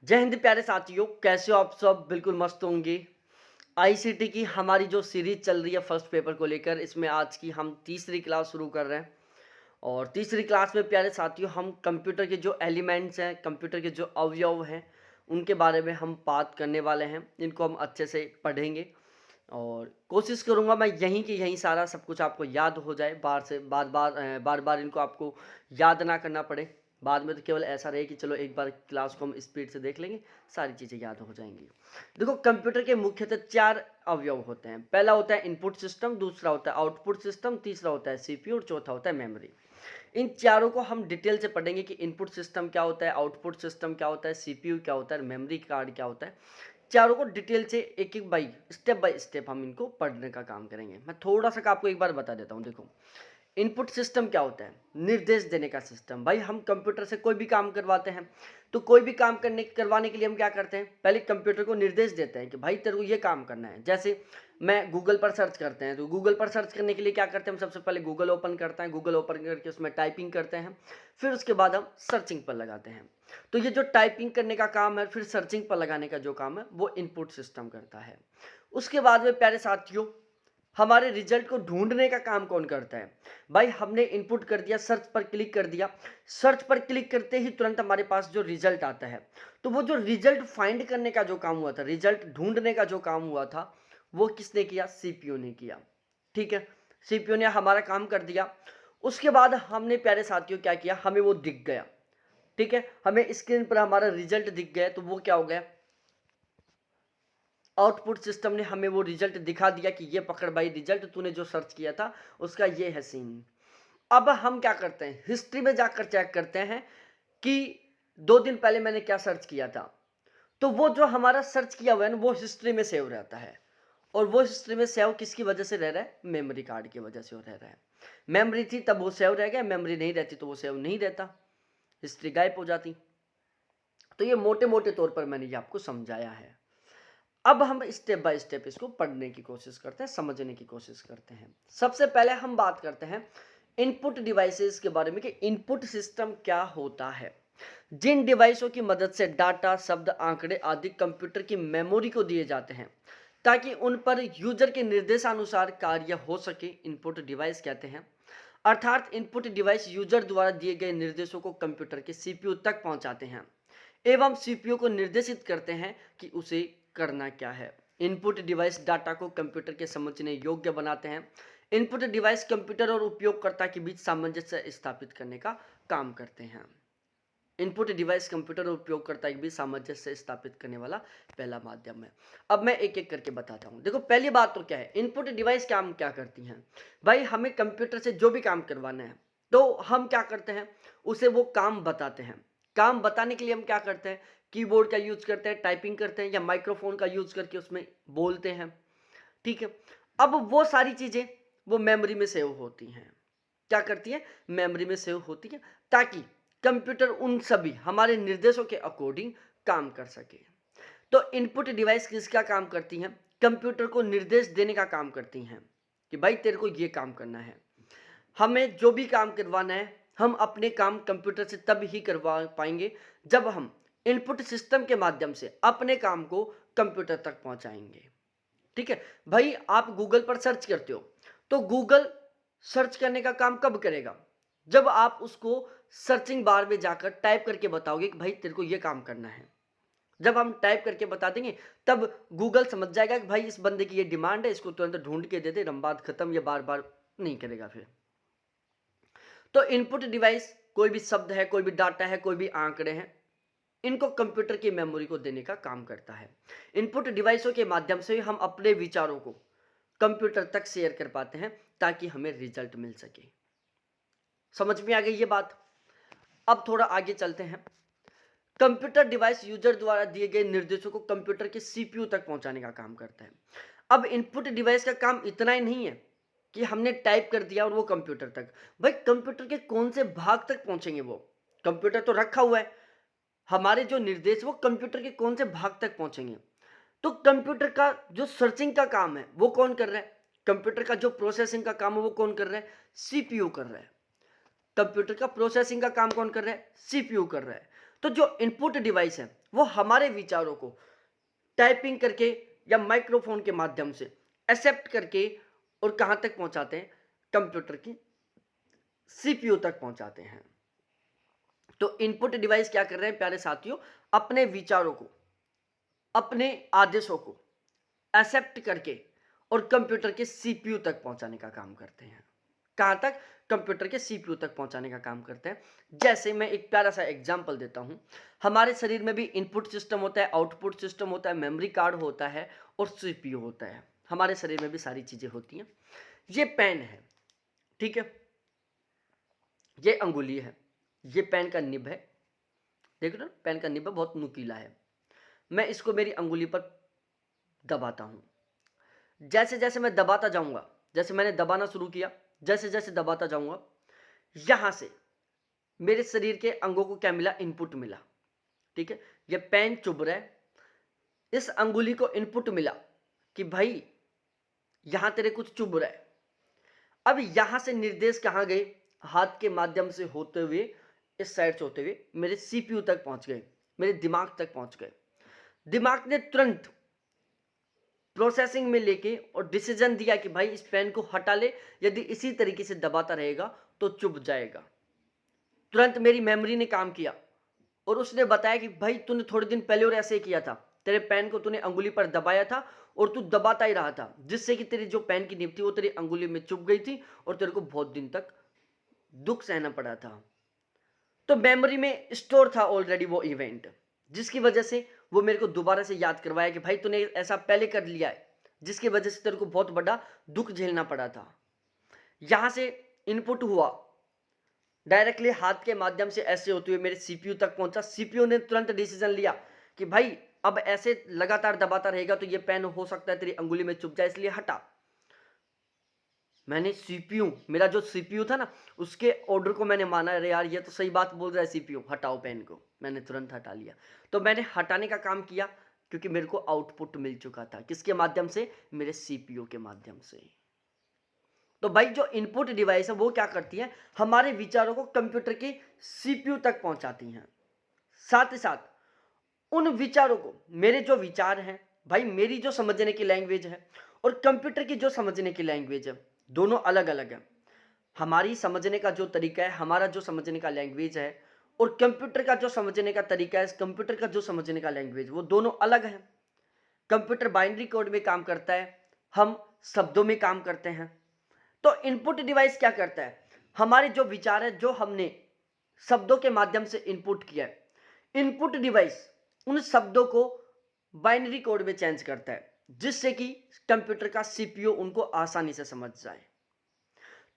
जय हिंद प्यारे साथियों, कैसे हो आप सब? बिल्कुल मस्त होंगे। आईसीटी की हमारी जो सीरीज चल रही है फर्स्ट पेपर को लेकर, इसमें आज की हम तीसरी क्लास शुरू कर रहे हैं। और तीसरी क्लास में प्यारे साथियों हम कंप्यूटर के जो एलिमेंट्स हैं, कंप्यूटर के जो अवयव हैं, उनके बारे में हम बात करने वाले हैं। इनको हम अच्छे से पढ़ेंगे और कोशिश करूंगा मैं यहीं कि यहीं सारा सब कुछ आपको याद हो जाए, बार बार इनको आपको याद ना करना पड़े। बाद में तो केवल ऐसा रहे कि चलो एक बार क्लास को हम स्पीड से देख लेंगे, सारी चीज़ें याद हो जाएंगी। देखो, कंप्यूटर के मुख्यतः चार अवयव होते हैं। पहला होता है इनपुट सिस्टम, दूसरा होता है आउटपुट सिस्टम, तीसरा होता है सीपीयू और चौथा होता है मेमोरी। इन चारों को हम डिटेल से पढ़ेंगे कि इनपुट सिस्टम क्या होता है, आउटपुट सिस्टम क्या होता है, सीपीयू क्या होता है, मेमोरी कार्ड क्या होता है। चारों को डिटेल से एक एक बाई स्टेप हम इनको पढ़ने का काम करेंगे। मैं थोड़ा सा आपको एक बार बता देता हूँ। देखो, इनपुट सिस्टम क्या होता है? निर्देश देने का सिस्टम। भाई, हम कंप्यूटर से कोई भी काम करवाते हैं तो कोई भी काम करवाने के लिए हम क्या करते हैं? पहले कंप्यूटर को निर्देश देते हैं कि भाई तेरे को ये काम करना है। जैसे मैं गूगल पर सर्च करते हैं, तो गूगल पर सर्च करने के लिए क्या करते हैं? हम सबसे पहले गूगल ओपन करते हैं, गूगल ओपन करके उसमें टाइपिंग करते हैं, फिर उसके बाद हम सर्चिंग पर लगाते हैं। तो ये जो टाइपिंग करने का काम है, फिर सर्चिंग पर लगाने का जो काम है, वो इनपुट सिस्टम करता है। उसके बाद में प्यारे साथियों, हमारे रिजल्ट को ढूंढने का काम कौन करता है? भाई, हमने इनपुट कर दिया, सर्च पर क्लिक कर दिया, सर्च पर क्लिक करते ही तुरंत हमारे पास जो रिजल्ट आता है, तो वो जो रिजल्ट फाइंड करने का जो काम हुआ था, रिजल्ट ढूंढने का जो काम हुआ था, वो किसने किया? सीपीयू ने किया। ठीक है, सीपीयू ने हमारा काम कर दिया। उसके बाद हमने प्यारे साथियों क्या किया? हमें वो दिख गया। ठीक है, हमें स्क्रीन पर हमारा रिजल्ट दिख गया, तो वो क्या हो गया? आउटपुट सिस्टम ने हमें वो रिजल्ट दिखा दिया कि ये पकड़ भाई, रिजल्ट तूने जो सर्च किया था उसका ये है सीन। अब हम क्या करते हैं? हिस्ट्री में जाकर चेक करते हैं कि 2 दिन पहले मैंने क्या सर्च किया था। तो वो जो हमारा सर्च किया हुआ है ना, वो हिस्ट्री में सेव रहता है। और वो हिस्ट्री में सेव किसकी वजह से रह रहा है? मेमोरी कार्ड की वजह से वो रह रहा है। मेमोरी थी तब वो सेव रह गया, मेमोरी नहीं रहती तो वो सेव नहीं रहता, हिस्ट्री गायब हो जाती। तो ये मोटे मोटे तौर पर मैंने ये आपको समझाया है। अब हम स्टेप बाय स्टेप इसको पढ़ने की कोशिश करते हैं, समझने की कोशिश करते हैं। सबसे पहले हम बात करते हैं इनपुट डिवाइसेस के बारे में कि इनपुट सिस्टम क्या होता है। जिन डिवाइसों की मदद से डाटा, शब्द, आंकड़े आदि कंप्यूटर की मेमोरी को दिए जाते हैं ताकि उन पर यूजर के निर्देशानुसार कार्य हो सके, इनपुट डिवाइस कहते हैं। अर्थात इनपुट डिवाइस यूजर द्वारा दिए गए निर्देशों को कंप्यूटर के सीपीयू तक पहुंचाते हैं एवं सीपीयू को निर्देशित करते हैं कि उसे करना क्या है। इनपुट डिवाइस डाटा को कंप्यूटर के समझने योग्य बनाते हैं। इनपुट डिवाइस कंप्यूटर और उपयोगकर्ता के बीच सामंजस्य स्थापित करने का काम करते हैं। इनपुट डिवाइस कंप्यूटर और उपयोगकर्ता के बीच सामंजस्य स्थापित करने वाला पहला माध्यम है। अब मैं एक एक करके बताता हूँ। देखो, पहली बात तो क्या है, इनपुट डिवाइस काम क्या करती हैं? भाई, हमें कंप्यूटर से जो भी काम करवाना है तो हम क्या करते हैं? उसे वो काम बताते हैं। काम बताने के लिए हम क्या करते हैं? कीबोर्ड का यूज करते हैं, टाइपिंग करते हैं, या माइक्रोफोन का यूज करके उसमें बोलते हैं। ठीक है, अब वो सारी चीजें वो मेमोरी में सेव होती हैं। क्या करती है? मेमोरी में सेव होती है, ताकि कंप्यूटर उन सभी हमारे निर्देशों के अकॉर्डिंग काम कर सके। तो इनपुट डिवाइस किसका काम करती हैं? कंप्यूटर को निर्देश देने का काम करती हैं कि भाई तेरे को ये काम करना है। हमें जो भी काम करवाना है, हम अपने काम कंप्यूटर से तब ही करवा पाएंगे जब हम इनपुट सिस्टम के माध्यम से अपने काम को कंप्यूटर तक पहुंचाएंगे। ठीक है भाई, आप गूगल पर सर्च करते हो तो गूगल सर्च करने का काम कब करेगा? जब आप उसको सर्चिंग बार में जाकर टाइप करके बताओगे कि भाई तेरे को ये काम करना है। जब हम टाइप करके बता देंगे तब गूगल समझ जाएगा कि भाई इस बंदे की ये डिमांड है, इसको तुरंत ढूंढ के दे दे, बात खत्म। ये बार बार नहीं करेगा फिर। तो इनपुट डिवाइस कोई भी शब्द है, कोई भी डाटा है, कोई भी आंकड़े हैं, इनको कंप्यूटर की मेमोरी को देने का काम करता है। इनपुट डिवाइसों के माध्यम से हम अपने विचारों को कंप्यूटर तक शेयर कर पाते हैं ताकि हमें रिजल्ट मिल सके। समझ में आ गई ये बात? अब थोड़ा आगे चलते हैं। कंप्यूटर डिवाइस यूजर द्वारा दिए गए निर्देशों को कंप्यूटर के सीपीयू तक पहुंचाने का काम करता है। अब इनपुट डिवाइस का काम इतना ही नहीं है कि हमने टाइप कर दिया और वो कंप्यूटर तक। भाई, कंप्यूटर के कौन से भाग तक पहुंचेंगे? वो कंप्यूटर तो रखा हुआ है, हमारे जो निर्देश वो कंप्यूटर के कौन से भाग तक पहुंचेंगे? तो कंप्यूटर का जो सर्चिंग का काम है वो कौन कर रहा है? कंप्यूटर का जो प्रोसेसिंग का काम है वो कौन कर रहा है? सीपीयू कर रहा है। कंप्यूटर का प्रोसेसिंग का काम कौन कर रहा है? सीपीयू कर रहा है। तो जो इनपुट डिवाइस है वो हमारे विचारों को टाइपिंग करके या माइक्रोफोन के माध्यम से एक्सेप्ट करके और कहां तक पहुंचाते हैं, कंप्यूटर की सीपीयू तक पहुंचाते हैं। तो इनपुट डिवाइस क्या कर रहे हैं प्यारे साथियों, अपने विचारों को, अपने आदेशों को एक्सेप्ट करके और कंप्यूटर के सीपीयू तक पहुंचाने का काम करते हैं। कहां तक? कंप्यूटर के सीपीयू तक पहुंचाने का काम करते हैं। जैसे मैं एक प्यारा सा एग्जांपल देता हूं, हमारे शरीर में भी इनपुट सिस्टम होता है, आउटपुट सिस्टम होता है, मेमोरी कार्ड होता है और सीपीयू होता है। हमारे शरीर में भी सारी चीजें होती हैं। ये पेन है, ठीक है, ये अंगुली है, ये पेन का निब है, देख रहे हो पेन का निब बहुत नुकीला है। मैं इसको मेरी अंगुली पर दबाता हूं, जैसे जैसे मैं दबाता जाऊंगा, जैसे मैंने दबाना शुरू किया, जैसे जैसे दबाता जाऊंगा, यहां से मेरे शरीर के अंगों को क्या मिला? इनपुट मिला, ठीक है। ये पेन चुभ रहा है, इस अंगुली को इनपुट मिला कि भाई यहां तेरे कुछ चुभ रहा है। अब यहां से निर्देश कहां गए? हाथ के माध्यम से होते हुए, इस साइड से होते हुए मेरे सीपीयू तक पहुंच गए, मेरे दिमाग तक पहुंच गए। दिमाग ने तुरंत प्रोसेसिंग में लेके और डिसीजन दिया कि भाई इस पेन को हटा ले, यदि इसी तरीके से दबाता रहेगा तो चुभ जाएगा। तुरंत मेरी मेमोरी ने काम किया और उसने बताया कि भाई तूने थोड़े दिन पहले और ऐसे किया था, तेरे पेन को तूने अंगुली पर दबाया था और तू दबाता ही रहा था, जिससे कि तेरी जो पेन की निब थी वो तेरी अंगुली में चुभ गई थी और तेरे को बहुत दिन तक दुख सहना पड़ा था। तो मेमोरी में स्टोर था ऑलरेडी वो इवेंट, जिसकी वजह से वो मेरे को दोबारा से याद करवाया कि भाई तूने ऐसा पहले कर लिया है, जिसकी वजह से तेरे को बहुत बड़ा दुख झेलना पड़ा था। यहां से इनपुट हुआ, डायरेक्टली हाथ के माध्यम से ऐसे होते हुए मेरे सीपीयू तक पहुंचा। सीपीयू ने तुरंत डिसीजन लिया कि भाई अब ऐसे लगातार दबाता रहेगा तो ये पेन हो सकता है तेरी अंगुली में चुभ जाए, इसलिए हटा। मैंने सीपीयू, मेरा जो सीपीयू था ना, उसके ऑर्डर को मैंने माना, अरे यार ये तो सही बात बोल रहा है सीपीयू, हटाओ पेन को। मैंने तुरंत हटा लिया। तो मैंने हटाने का काम किया क्योंकि मेरे को आउटपुट मिल चुका था। किसके माध्यम से? मेरे सीपीयू के माध्यम से। तो भाई जो इनपुट डिवाइस है वो क्या करती है? हमारे विचारों को कंप्यूटर के सीपीयू तक पहुंचाती हैं। साथ ही साथ उन विचारों को, मेरे जो विचार हैं भाई, मेरी जो समझने की लैंग्वेज है और कंप्यूटर की जो समझने की लैंग्वेज है, दोनों अलग अलग है। हमारी समझने का जो तरीका है, हमारा जो समझने का लैंग्वेज है, और कंप्यूटर का जो समझने का तरीका है, कंप्यूटर का जो समझने का लैंग्वेज, वो दोनों अलग है। कंप्यूटर बाइनरी कोड में काम करता है, हम शब्दों में काम करते हैं। तो इनपुट डिवाइस क्या करता है? हमारे जो विचार है, जो हमने शब्दों के माध्यम से इनपुट किया है, इनपुट डिवाइस उन शब्दों को बाइनरी कोड में चेंज करता है, जिससे कि कंप्यूटर का सीपीयू उनको आसानी से समझ जाए।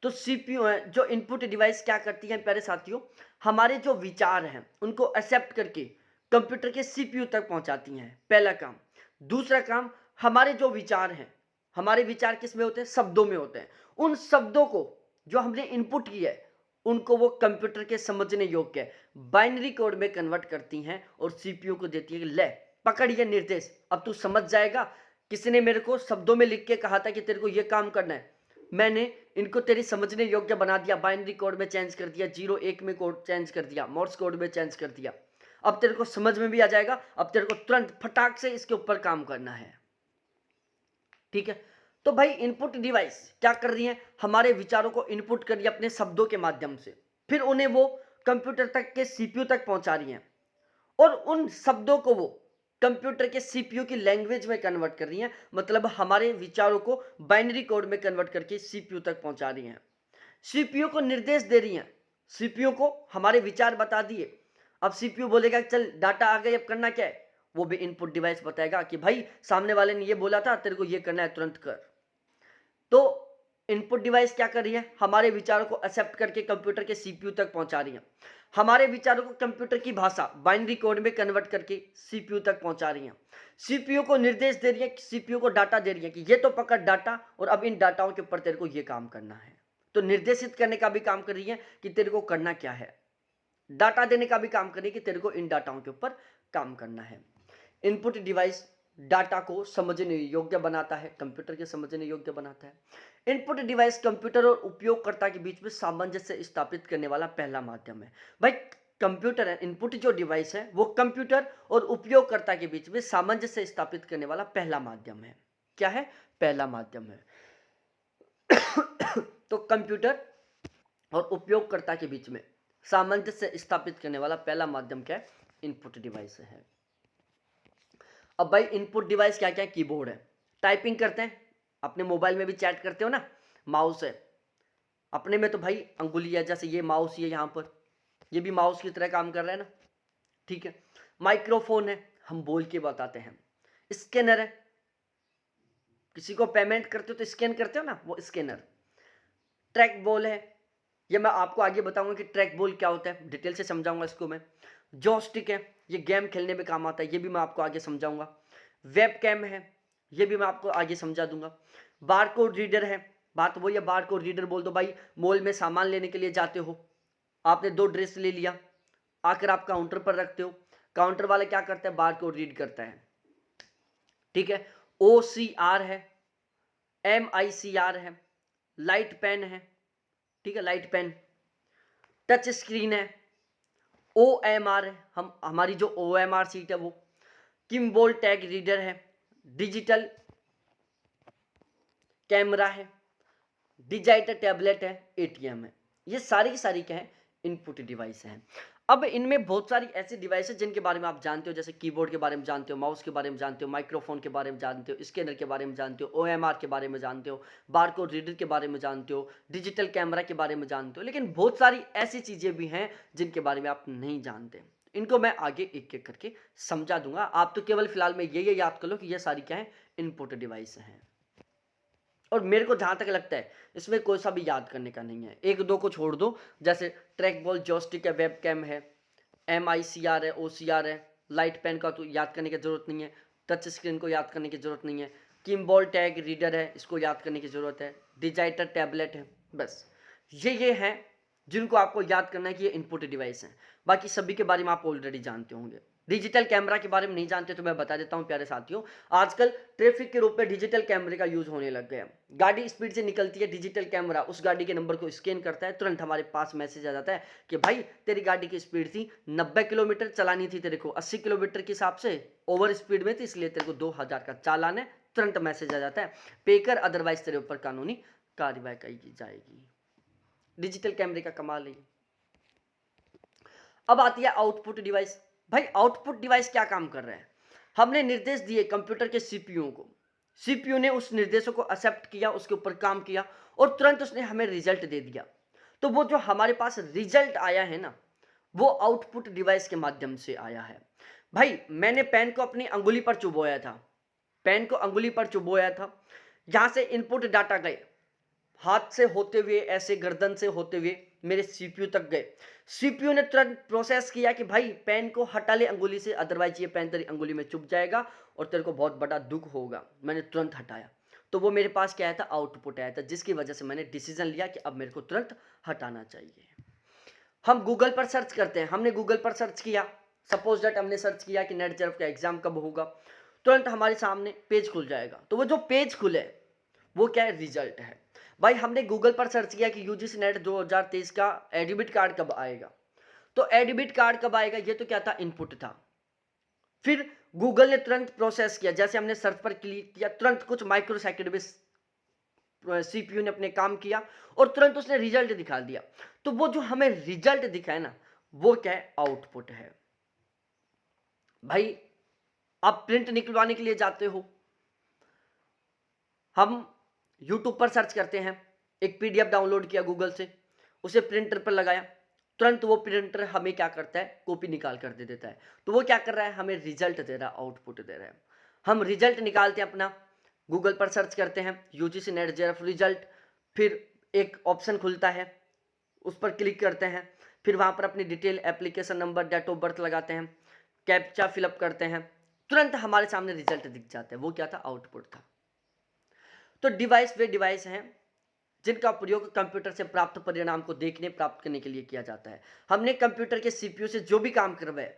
तो सीपीयू है जो इनपुट डिवाइस क्या करती है प्यारे साथियों, हमारे जो विचार हैं उनको एक्सेप्ट करके कंप्यूटर के सीपीयू तक पहुंचाती हैं, पहला काम। दूसरा काम, हमारे जो विचार हैं, हमारे विचार किस में होते हैं? शब्दों में होते हैं। उन शब्दों को जो हमने इनपुट किया है, उनको वो कंप्यूटर के समझने योग्य बाइनरी कोड में कन्वर्ट करती हैं और सीपीयू को देती है कि ले पकड़ ये निर्देश, अब तू समझ जाएगा। किसी ने मेरे को शब्दों में लिख के कहा था कि तेरे को ये काम करना है, मैंने इनको तेरी समझने योग्य बना दिया, बाइनरी कोड में चेंज कर दिया, 0 1 में कोड चेंज कर दिया, मोर्स कोड में चेंज कर दिया। अब तेरे को समझ में भी आ जाएगा, अब तेरे को तुरंत फटाक से इसके ऊपर काम करना है, ठीक है। तो भाई इनपुट डिवाइस क्या कर रही है? हमारे विचारों को इनपुट कर रही है अपने शब्दों के माध्यम से, फिर उन्हें वो कंप्यूटर तक के सीपीयू तक पहुंचा रही है और उन शब्दों को वो कंप्यूटर के सीपीयू की लैंग्वेज में कन्वर्ट कर रही हैं। मतलब हमारे विचारों को बाइनरी कोड में कन्वर्ट करके सीपीयू तक पहुंचा रही हैं, सीपीयू को निर्देश दे रही हैं। सीपीयू को हमारे विचार बता दिए, अब सीपीयू बोलेगा चल डाटा आ गई, अब करना क्या है? वो भी इनपुट डिवाइस बताएगा कि भाई सामने वाले ने ये बोला था, तेरे को ये करना है, तुरंत कर। तो इनपुट डिवाइस क्या कर रही है? हमारे विचारों को एक्सेप्ट करके कंप्यूटर के सीपीयू तक पहुंचा रही है। हमारे विचारों को कंप्यूटर की भाषा बाइनरी कोड में कन्वर्ट करके सीपीयू तक पहुंचा रही है। सीपीयू को निर्देश दे रही है, सीपीयू को डाटा दे रही है कि ये तो पकड़ डाटा और अब इन डाटाओं के ऊपर तेरे को ये काम करना है। तो निर्देशित करने का भी काम कर रही है कि तेरे को करना क्या है, डाटा देने का भी काम कर रही है कि तेरे को इन डाटाओं के ऊपर काम करना है। इनपुट डिवाइस डाटा को समझने योग्य बनाता है, कंप्यूटर के समझने योग्य बनाता है। इनपुट डिवाइस कंप्यूटर और उपयोगकर्ता के बीच में सामंजस्य स्थापित करने वाला पहला माध्यम है। भाई कंप्यूटर है, इनपुट जो डिवाइस है वो कंप्यूटर और उपयोगकर्ता के बीच में सामंजस्य स्थापित करने वाला पहला माध्यम है। क्या है? पहला माध्यम है। तो कंप्यूटर और उपयोगकर्ता के बीच में सामंजस्य स्थापित करने वाला पहला माध्यम क्या है? इनपुट डिवाइस है। अब भाई इनपुट डिवाइस क्या क्या है? कीबोर्ड है, टाइपिंग करते हैं, अपने मोबाइल में भी चैट करते हो ना, माउस है, अपने में तो भाई अंगुली है, जैसे ये माउस ये यहाँ पर, ये भी माउस की तरह काम कर रहा है ना, ठीक है। माइक्रोफोन है, हम बोल के बताते हैं। स्कैनर है, किसी को पेमेंट करते हो तो स्कैन करते हो ना, वो स्कैनर। ट्रैक बॉल है, ये मैं आपको आगे बताऊंगा कि ट्रैक बॉल क्या होता है, डिटेल से समझाऊंगा इसको मैं। जॉयस्टिक है, ये गेम खेलने में काम आता है, ये भी मैं आपको आगे समझाऊंगा। वेब कैम है, ये भी मैं आपको आगे समझा दूंगा। बारकोड रीडर है, बात वही है, बारकोड रीडर बोल दो भाई, मॉल में सामान लेने के लिए जाते हो, आपने 2 ड्रेस ले लिया, आकर आप काउंटर पर रखते हो, काउंटर वाला क्या करता है? बारकोड रीड करता है, ठीक है। OCR है, MICR है, लाइट पेन है, ठीक है, लाइट पेन। टच स्क्रीन है, OMR है, हमारी जो OMR सीट है वो। किम्बोल टैग रीडर है, डिजिटल कैमरा है, डिजिटल टैबलेट है, ATM है। ये सारी की सारी क्या है? इनपुट डिवाइस हैं। अब इनमें बहुत सारी ऐसी डिवाइस है जिनके बारे में आप जानते हो, जैसे कीबोर्ड के बारे में जानते हो, माउस के बारे में जानते हो, माइक्रोफोन के बारे में जानते हो, स्कैनर के बारे में जानते हो, OMR के बारे में जानते हो, बारकोड रीडर के बारे में जानते हो, डिजिटल कैमरा के बारे में जानते हो, लेकिन बहुत सारी ऐसी चीज़ें भी हैं जिनके बारे में आप नहीं जानते। इनको मैं आगे एक एक करके समझा दूंगा। आप तो केवल फिलहाल में ये याद कर लो कि ये सारी क्या है? इनपुट डिवाइस हैं। और मेरे को जहाँ तक लगता है इसमें कोई सा भी याद करने का नहीं है, एक दो को छोड़ दो, जैसे ट्रैक बॉल, जॉयस्टिक है, वेब कैम है, MICR है, OCR है, लाइट पेन का तो याद करने की ज़रूरत नहीं है, टच स्क्रीन को याद करने की ज़रूरत नहीं है, किम्बॉल टैग रीडर है, इसको याद करने की ज़रूरत है, डिजिटल टैबलेट है, बस ये हैं जिनको आपको याद करना है कि ये इनपुट डिवाइस हैं। बाकी सभी के बारे में आप ऑलरेडी जानते होंगे। डिजिटल कैमरा के बारे में नहीं जानते तो मैं बता देता हूं प्यारे साथियों, आजकल ट्रैफिक के रूप में डिजिटल कैमरे का यूज होने लग गया। गाड़ी स्पीड से निकलती है, डिजिटल कैमरा उस गाड़ी के नंबर को स्कैन करता है, तुरंत हमारे पास मैसेज आ जाता है कि भाई तेरी गाड़ी की स्पीड थी 90 किलोमीटर, चलानी थी तेरे को 80 किलोमीटर के हिसाब से, ओवर स्पीड में थी, इसलिए तेरे को 2000 का चालान है। तुरंत मैसेज आ जाता है, पे कर, अदरवाइज तेरे ऊपर कानूनी कार्रवाई की जाएगी। डिजिटल कैमरे का कमाल है। अब आती है आउटपुट डिवाइस। भाई आउटपुट डिवाइस क्या काम कर रहे हैं? हमने निर्देश दिए कंप्यूटर के CPU को, CPU ने उस निर्देशों को एक्सेप्ट किया, उसके ऊपर काम किया और तुरंत उसने हमें रिजल्ट दे दिया। तो वो जो हमारे पास रिजल्ट आया है ना, वो आउटपुट डिवाइस के माध्यम से आया है। भाई मैंने पेन को अपनी अंगुली पर चुभोया था, पेन को अंगुली पर चुभोया था, यहां से इनपुट डाटा गए, हाथ से होते हुए, ऐसे गर्दन से होते हुए मेरे CPU तक गए। CPU ने तुरंत प्रोसेस किया कि भाई पेन को हटा ले अंगुली से, अदरवाइज ये पेन तेरी अंगुली में चुभ जाएगा और तेरे को बहुत बड़ा दुख होगा। मैंने तुरंत हटाया, तो वो मेरे पास क्या आया था? आउटपुट आया था, जिसकी वजह से मैंने डिसीजन लिया कि अब मेरे को तुरंत हटाना चाहिए। हम गूगल पर सर्च करते हैं, हमने गूगल पर सर्च किया, सपोज दैट हमने सर्च किया कि नेट जेआरएफ का एग्जाम कब होगा, तुरंत हमारे सामने पेज खुल जाएगा। तो वो जो पेज खुले वो क्या है? रिजल्ट है। भाई हमने गूगल पर सर्च किया कि यूजीसी नेट 2023 का एडमिट कार्ड कब आएगा, तो एडमिट कार्ड कब आएगा, ये तो क्या था? इनपुट था। फिर गूगल ने तुरंत प्रोसेस किया, जैसे हमने सर्च पर क्लिक किया, तुरंत कुछ माइक्रो सेकंड में CPU ने अपने काम किया और तुरंत उसने रिजल्ट दिखा दिया। तो वो जो हमें रिजल्ट दिखा है ना, वो क्या है? आउटपुट है। भाई आप प्रिंट निकलवाने के लिए जाते हो, हम YouTube पर सर्च करते हैं, एक PDF डाउनलोड किया गूगल से, उसे प्रिंटर पर लगाया, तुरंत वो प्रिंटर हमें क्या करता है? कॉपी निकाल कर दे देता है। तो वो क्या कर रहा है? हमें रिजल्ट दे रहा है, आउटपुट दे रहा है। हम रिजल्ट निकालते हैं अपना, गूगल पर सर्च करते हैं यूजीसी नेट जेआरएफ रिजल्ट, फिर एक ऑप्शन खुलता है, उस पर क्लिक करते हैं, फिर वहाँ पर अपनी detail, application number, date of birth लगाते हैं, कैप्चा फिलअप करते हैं, तुरंत हमारे सामने रिजल्ट दिख जाता है। वो क्या था? आउटपुट था। तो डिवाइस वे डिवाइस हैं जिनका प्रयोग कंप्यूटर से प्राप्त परिणाम को देखने, प्राप्त करने के लिए किया जाता है। हमने कंप्यूटर के CPU से जो भी काम करवाए,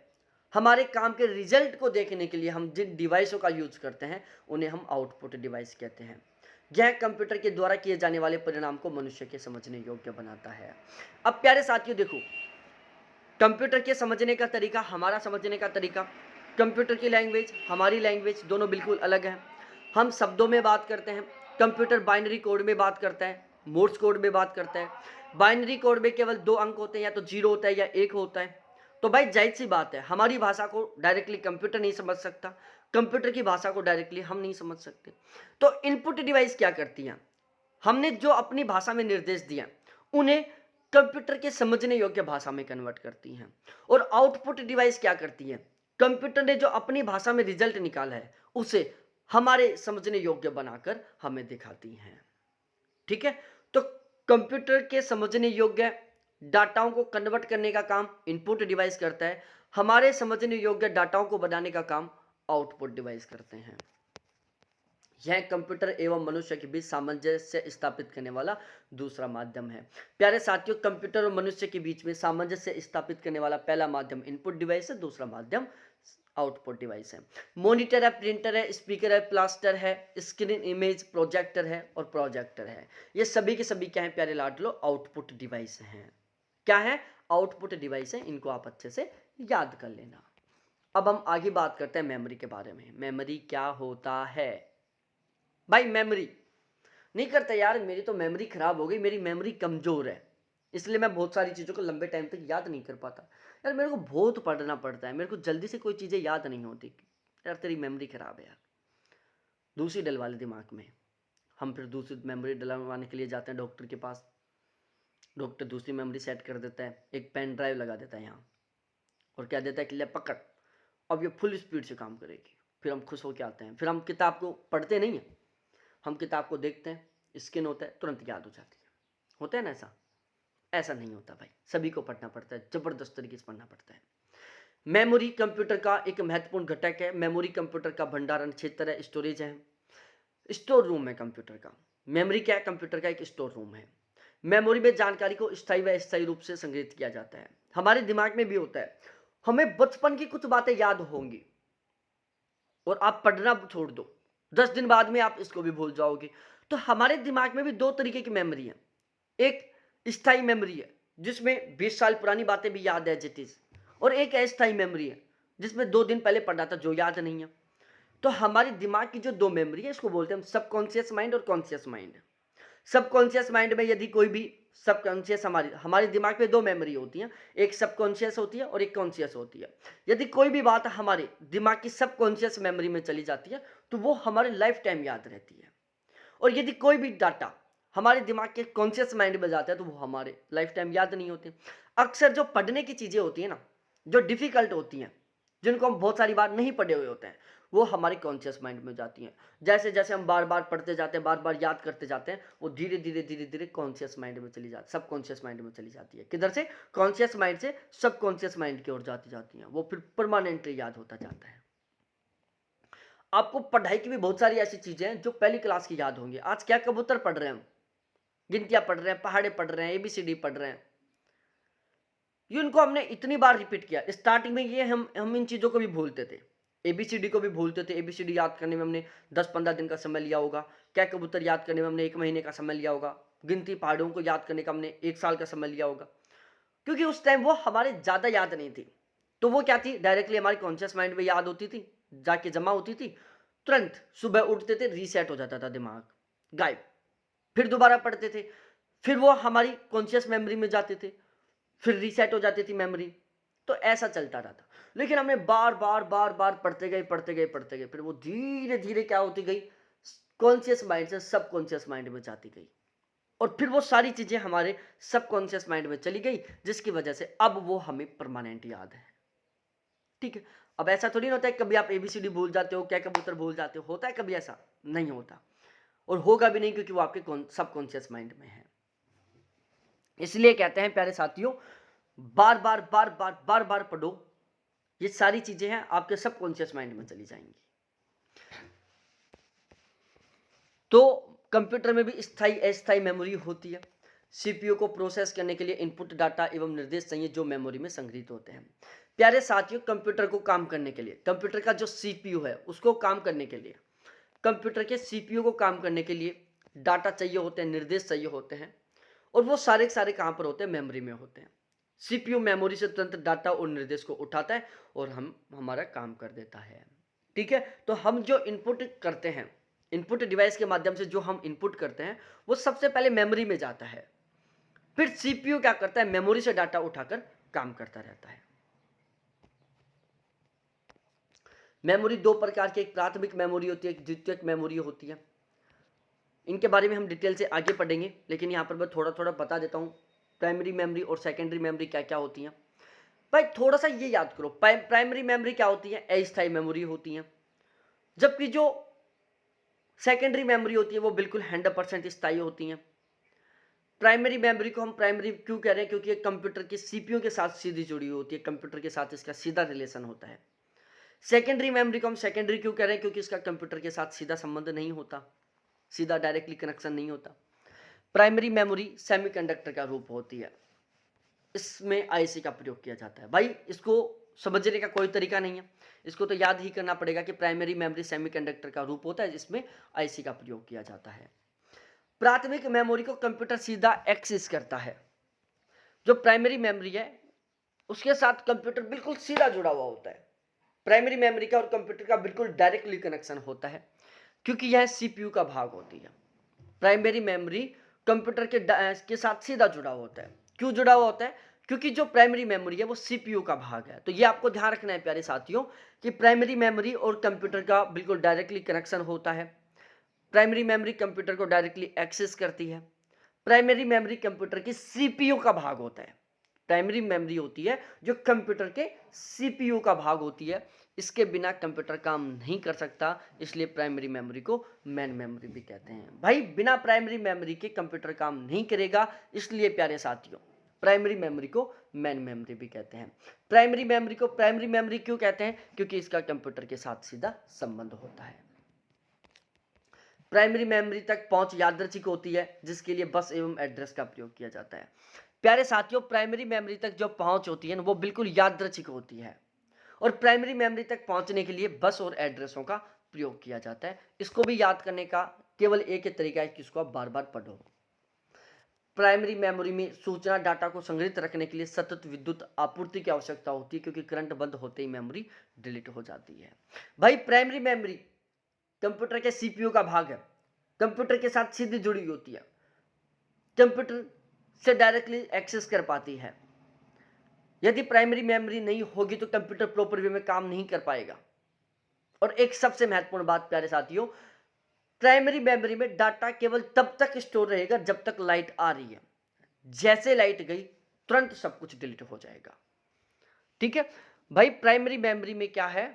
हमारे काम के रिजल्ट को देखने के लिए हम जिन डिवाइसों का यूज करते हैं उन्हें हम आउटपुट डिवाइस कहते हैं। यह कंप्यूटर के द्वारा किए जाने वाले परिणाम को मनुष्य के समझने योग्य बनाता है। अब प्यारे साथियों देखो, कंप्यूटर के समझने का तरीका, हमारा समझने का तरीका, कंप्यूटर की लैंग्वेज, हमारी लैंग्वेज दोनों बिल्कुल अलग हैं। हम शब्दों में बात करते हैं, कंप्यूटर बाइनरी कोड में बात करता है, मोर्स कोड में बात करता है। बाइनरी कोड में केवल 2 अंक होते हैं, या तो 0 होता है या 1 होता है। तो भाई जाहिर सी बात है, हमारी भाषा को डायरेक्टली कंप्यूटर नहीं समझ सकता, कंप्यूटर की भाषा को डायरेक्टली हम नहीं समझ सकते। तो इनपुट डिवाइस क्या करती हैं, हमने जो अपनी भाषा में निर्देश दिया उन्हें कंप्यूटर के समझने योग्य भाषा में कन्वर्ट करती हैं। और आउटपुट डिवाइस क्या करती है, कंप्यूटर ने जो अपनी भाषा में रिजल्ट निकाला है उसे हमारे समझने योग्य बनाकर हमें दिखाती हैं। ठीक है, तो कंप्यूटर के समझने योग्य डाटाओं को कन्वर्ट करने का काम इनपुट डिवाइस करता है, हमारे समझने योग्य डाटाओं को बनाने का काम आउटपुट डिवाइस करते हैं। यह कंप्यूटर एवं मनुष्य के बीच सामंजस्य स्थापित करने वाला दूसरा माध्यम है। प्यारे साथियों, कंप्यूटर और मनुष्य के बीच में सामंजस्य स्थापित करने वाला पहला माध्यम इनपुट डिवाइस है, दूसरा माध्यम आउटपुट डिवाइस है। मॉनिटर है, प्रिंटर है, स्पीकर है, प्लास्टर है, स्क्रीन इमेज, प्रोजेक्टर है और प्रोजेक्टर है। ये सभी के सभी क्या है प्यारे लाडलो, आउटपुट डिवाइस हैं। क्या है, आउटपुट डिवाइस है, इनको आप अच्छे से याद कर लेना। अब हम आगे बात करते हैं मेमोरी के बारे में। मेमोरी क्या होता है भाई? मेमोरी नहीं करता यार, मेरी तो मेमोरी खराब हो गई, मेरी मेमोरी कमजोर है, इसलिए मैं बहुत सारी चीज़ों को लंबे टाइम तक याद नहीं कर पाता। यार मेरे को बहुत पढ़ना पड़ता है, मेरे को जल्दी से कोई चीज़ें याद नहीं होती। यार तेरी मेमोरी खराब है यार, दूसरी डलवा ले दिमाग में। हम फिर दूसरी मेमोरी डलवाने के लिए जाते हैं डॉक्टर के पास, डॉक्टर दूसरी मेमोरी सेट कर देता है, एक पेन ड्राइव लगा देता है यहाँ और क्या देता है कि ले पकड़, अब ये फुल स्पीड से काम करेगी। फिर हम खुश होकर आते हैं, फिर हम किताब को पढ़ते नहीं हैं, हम किताब को देखते हैं, स्किन होता है, तुरंत याद हो जाती है। होता है ना ऐसा? ऐसा नहीं होता भाई, सभी को पढ़ना पड़ता है, जबरदस्त तरीके से पढ़ना पड़ता है। मेमोरी कंप्यूटर का एक महत्वपूर्ण घटक है। मेमोरी कंप्यूटर का भंडारण क्षेत्र है, स्टोरेज है, स्टोर रूम है कंप्यूटर का। मेमोरी क्या है? कंप्यूटर का एक स्टोर रूम है। मेमोरी में जानकारी को स्थायी व अस्थायी रूप से संग्रहित किया जाता है। हमारे दिमाग में भी होता है, हमें बचपन की कुछ बातें याद होंगी और आप पढ़ना छोड़ दो, 10 दिन बाद में आप इसको भी भूल जाओगे। तो हमारे दिमाग में भी 2 तरीके की मेमोरी है। एक स्थायी मेमोरी है जिसमें 20 साल पुरानी बातें भी याद है एज इट इज, और एक अस्थायी मेमोरी है जिसमें 2 दिन पहले पढ़ा था जो याद नहीं है। तो हमारे दिमाग की जो 2 मेमोरी है इसको बोलते हैं हम सबकॉन्शियस माइंड और कॉन्शियस माइंड। सबकॉन्शियस माइंड में यदि कोई भी सबकॉन्शियस हमारे दिमाग में 2 मेमोरी होती हैं, एक सबकॉन्शियस होती है और एक कॉन्शियस होती है। यदि कोई भी बात हमारे दिमाग की सबकॉन्शियस मेमोरी में चली जाती है तो वो हमारे लाइफ टाइम याद रहती है, और यदि कोई भी डाटा हमारे दिमाग के कॉन्शियस माइंड में जाता है तो वो हमारे लाइफ टाइम याद नहीं होते। अक्सर जो पढ़ने की चीज़ें होती हैं ना, जो डिफ़िकल्ट होती हैं, जिनको हम बहुत सारी बार नहीं पढ़े हुए होते हैं, वो हमारे कॉन्शियस माइंड में जाती हैं। जैसे जैसे हम बार बार पढ़ते जाते हैं, बार बार याद करते जाते हैं, वो धीरे धीरे धीरे धीरे कॉन्शियस माइंड में चली जाती, सब कॉन्शियस माइंड में चली जाती है। किधर से? कॉन्शियस माइंड से सब कॉन्शियस माइंड की ओर जाती जाती हैं, वो फिर परमानेंटली याद होता जाता है। आपको पढ़ाई की भी बहुत सारी ऐसी चीज़ें हैं जो पहली क्लास की याद होंगी। आज क्या कबूतर पढ़ रहे हैं हम, गिनतियाँ पढ़ रहे हैं, पहाड़े पढ़ रहे हैं, ABCD पढ़ रहे हैं। ये इनको हमने इतनी बार रिपीट किया, स्टार्टिंग में ये हम इन चीज़ों को भी भूलते थे, ABCD को भी भूलते थे। ABCD याद करने में हमने 10-15 दिन का समय लिया होगा, क्या कबूतर याद करने में हमने 1 महीने का समय लिया होगा, गिनती पहाड़ों को याद करने का हमने 1 साल का समय लिया होगा, क्योंकि उस टाइम वो हमारे ज़्यादा याद नहीं थी। तो वो क्या थी, डायरेक्टली हमारी कॉन्शियस माइंड में याद होती थी, जाके जमा होती थी, तुरंत सुबह उठते थे, रीसेट हो जाता था दिमाग, गायब। फिर दोबारा पढ़ते थे, फिर वो हमारी कॉन्शियस मेमोरी में जाते थे, फिर रीसेट हो जाती थी मेमोरी। तो ऐसा चलता रहता। लेकिन हमने बार बार बार बार पढ़ते गए पढ़ते गए पढ़ते गए, फिर वो धीरे धीरे क्या होती गई, कॉन्शियस माइंड से सबकॉन्शियस माइंड में जाती गई, और फिर वो सारी चीजें हमारे सबकॉन्शियस माइंड में चली गई, जिसकी वजह से अब वो हमें परमानेंट याद है। ठीक है, अब ऐसा थोड़ी ना होता है कभी आप ABCD भूल जाते हो, क्या कबूतर भूल जाते हो, होता है कभी? ऐसा नहीं होता, और होगा भी नहीं, क्योंकि वो आपके सबकॉन्शियस माइंड में है। इसलिए कहते हैं प्यारे साथियों, बार बार बार बार बार बार पढ़ो, ये सारी चीजें हैं आपके सबकॉन्शियस माइंड में चली जाएंगी। तो कंप्यूटर में भी स्थायी अस्थायी मेमोरी होती है। CPU को प्रोसेस करने के लिए इनपुट डाटा एवं निर्देश चाहिए जो मेमोरी में संग्रहित होते हैं। प्यारे साथियों, कंप्यूटर को काम करने के लिए, कंप्यूटर का जो CPU है उसको काम करने के लिए, कंप्यूटर के CPU को काम करने के लिए डाटा चाहिए होते हैं, निर्देश चाहिए होते हैं, और वो सारे के सारे कहाँ पर होते हैं? मेमोरी में होते हैं। सीपीयू मेमोरी से तुरंत डाटा और निर्देश को उठाता है और हम हमारा काम कर देता है। ठीक है, तो हम जो इनपुट करते हैं, इनपुट डिवाइस के माध्यम से जो हम इनपुट करते हैं वो सबसे पहले मेमोरी में जाता है, फिर सीपीयू क्या करता है, मेमोरी से डाटा उठाकर काम करता रहता है। मेमोरी दो प्रकार की, एक प्राथमिक मेमोरी होती है, एक द्वितीयक मेमोरी होती है। इनके बारे में हम डिटेल से आगे पढ़ेंगे, लेकिन यहाँ पर मैं थोड़ा थोड़ा बता देता हूँ प्राइमरी मेमोरी और सेकेंडरी मेमोरी क्या क्या होती हैं। भाई थोड़ा सा ये याद करो, प्राइमरी मेमोरी क्या होती है, अस्थायी मेमोरी होती है, जबकि जो सेकेंडरी मेमोरी होती है वो बिल्कुल 100% स्थायी होती हैं। प्राइमरी मेमोरी को हम प्राइमरी क्यों कह रहे हैं, क्योंकि एक कंप्यूटर की सीपीयू के साथ सीधी जुड़ी होती है, कंप्यूटर के साथ इसका सीधा रिलेशन होता है। सेकेंडरी मेमोरी को हम सेकेंडरी क्यों कह रहे हैं, क्योंकि इसका कंप्यूटर के साथ सीधा संबंध नहीं होता, सीधा डायरेक्टली कनेक्शन नहीं होता। प्राइमरी मेमोरी सेमीकंडक्टर का रूप होती है, इसमें आईसी का प्रयोग किया जाता है। भाई इसको समझने का कोई तरीका नहीं है, इसको तो याद ही करना पड़ेगा कि प्राइमरी मेमोरी सेमीकंडक्टर का रूप होता है जिसमें आईसी का प्रयोग किया जाता है। प्राथमिक मेमोरी को कंप्यूटर सीधा एक्सेस करता है। जो प्राइमरी मेमोरी है उसके साथ कंप्यूटर बिल्कुल सीधा जुड़ा हुआ होता है। प्राइमरी मेमोरी का और कंप्यूटर का बिल्कुल डायरेक्टली कनेक्शन होता है, क्योंकि यह सीपीयू का भाग होती है। प्राइमरी मेमोरी कंप्यूटर के साथ सीधा जुड़ा हुआ होता है। क्यों जुड़ा हुआ होता है, क्योंकि जो प्राइमरी मेमोरी है वो सीपीयू का भाग है। तो ये आपको ध्यान रखना है प्यारे साथियों कि प्राइमरी मेमोरी और कंप्यूटर का बिल्कुल डायरेक्टली कनेक्शन होता है। प्राइमरी मेमोरी कंप्यूटर को डायरेक्टली एक्सेस करती है। प्राइमरी मेमोरी कंप्यूटर की सीपीयू का भाग होता है। प्राइमरी मेमोरी होती है जो कंप्यूटर के सीपीयू का भाग होती है, इसके बिना कंप्यूटर काम नहीं कर सकता, इसलिए प्राइमरी मेमोरी को मेन मेमोरी भी कहते हैं। भाई बिना प्राइमरी मेमोरी के कंप्यूटर काम नहीं करेगा, इसलिए प्यारे साथियों प्राइमरी मेमोरी को मेन मेमोरी भी कहते हैं। प्राइमरी मेमोरी को प्राइमरी मेमोरी क्यों कहते हैं, क्योंकि इसका कंप्यूटर के साथ सीधा संबंध होता है। प्राइमरी मेमोरी तक पहुंच यादृच्छिक होती है, जिसके लिए बस एवं एड्रेस का प्रयोग किया जाता है। प्यारे साथियों प्राइमरी मेमोरी तक जो पहुंच होती है वो बिल्कुल यादृच्छिक होती है, और प्राइमरी मेमोरी तक पहुंचने के लिए बस और एड्रेसों का प्रयोग किया जाता है। इसको भी याद करने का केवल एक ही तरीका है कि इसको आप बार बार पढ़ो। प्राइमरी मेमोरी में सूचना डाटा को संग्रहित रखने के लिए सतत विद्युत आपूर्ति की आवश्यकता होती है, क्योंकि करंट बंद होते ही मेमोरी डिलीट हो जाती है। भाई प्राइमरी मेमोरी कंप्यूटर के सीपीयू का भाग है, कंप्यूटर के साथ सीधी जुड़ी होती है, कंप्यूटर से डायरेक्टली एक्सेस कर पाती है। यदि प्राइमरी मेमोरी नहीं होगी तो कंप्यूटर प्रॉपर वे में काम नहीं कर पाएगा। और एक सबसे महत्वपूर्ण बात प्यारे साथियों, प्राइमरी मेमोरी में डाटा केवल तब तक स्टोर रहेगा जब तक लाइट आ रही है। जैसे लाइट गई तुरंत सब कुछ डिलीट हो जाएगा। ठीक है भाई, प्राइमरी मेमोरी में क्या है,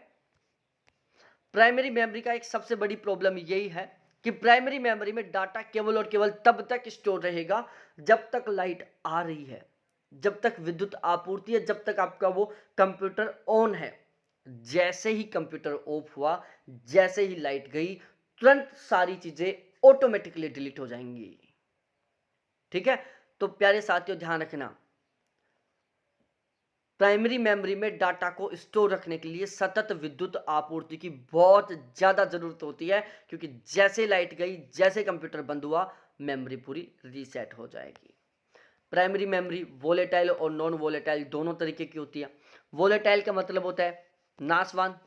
प्राइमरी मेमोरी का एक सबसे बड़ी प्रॉब्लम यही है कि प्राइमरी मेमोरी में डाटा केवल और केवल तब तक स्टोर रहेगा जब तक लाइट आ रही है, जब तक विद्युत आपूर्ति है, जब तक आपका वो कंप्यूटर ऑन है। जैसे ही कंप्यूटर ऑफ हुआ, जैसे ही लाइट गई, तुरंत सारी चीजें ऑटोमेटिकली डिलीट हो जाएंगी। ठीक है, तो प्यारे साथियों ध्यान रखना, प्राइमरी मेमोरी में डाटा को स्टोर रखने के लिए सतत विद्युत आपूर्ति की बहुत ज़्यादा ज़रूरत होती है, क्योंकि जैसे लाइट गई, जैसे कंप्यूटर बंद हुआ, मेमोरी पूरी रीसेट हो जाएगी। प्राइमरी मेमोरी वोलेटाइल और नॉन वोलेटाइल दोनों तरीके की होती है। वोलेटाइल का मतलब होता है नाशवान।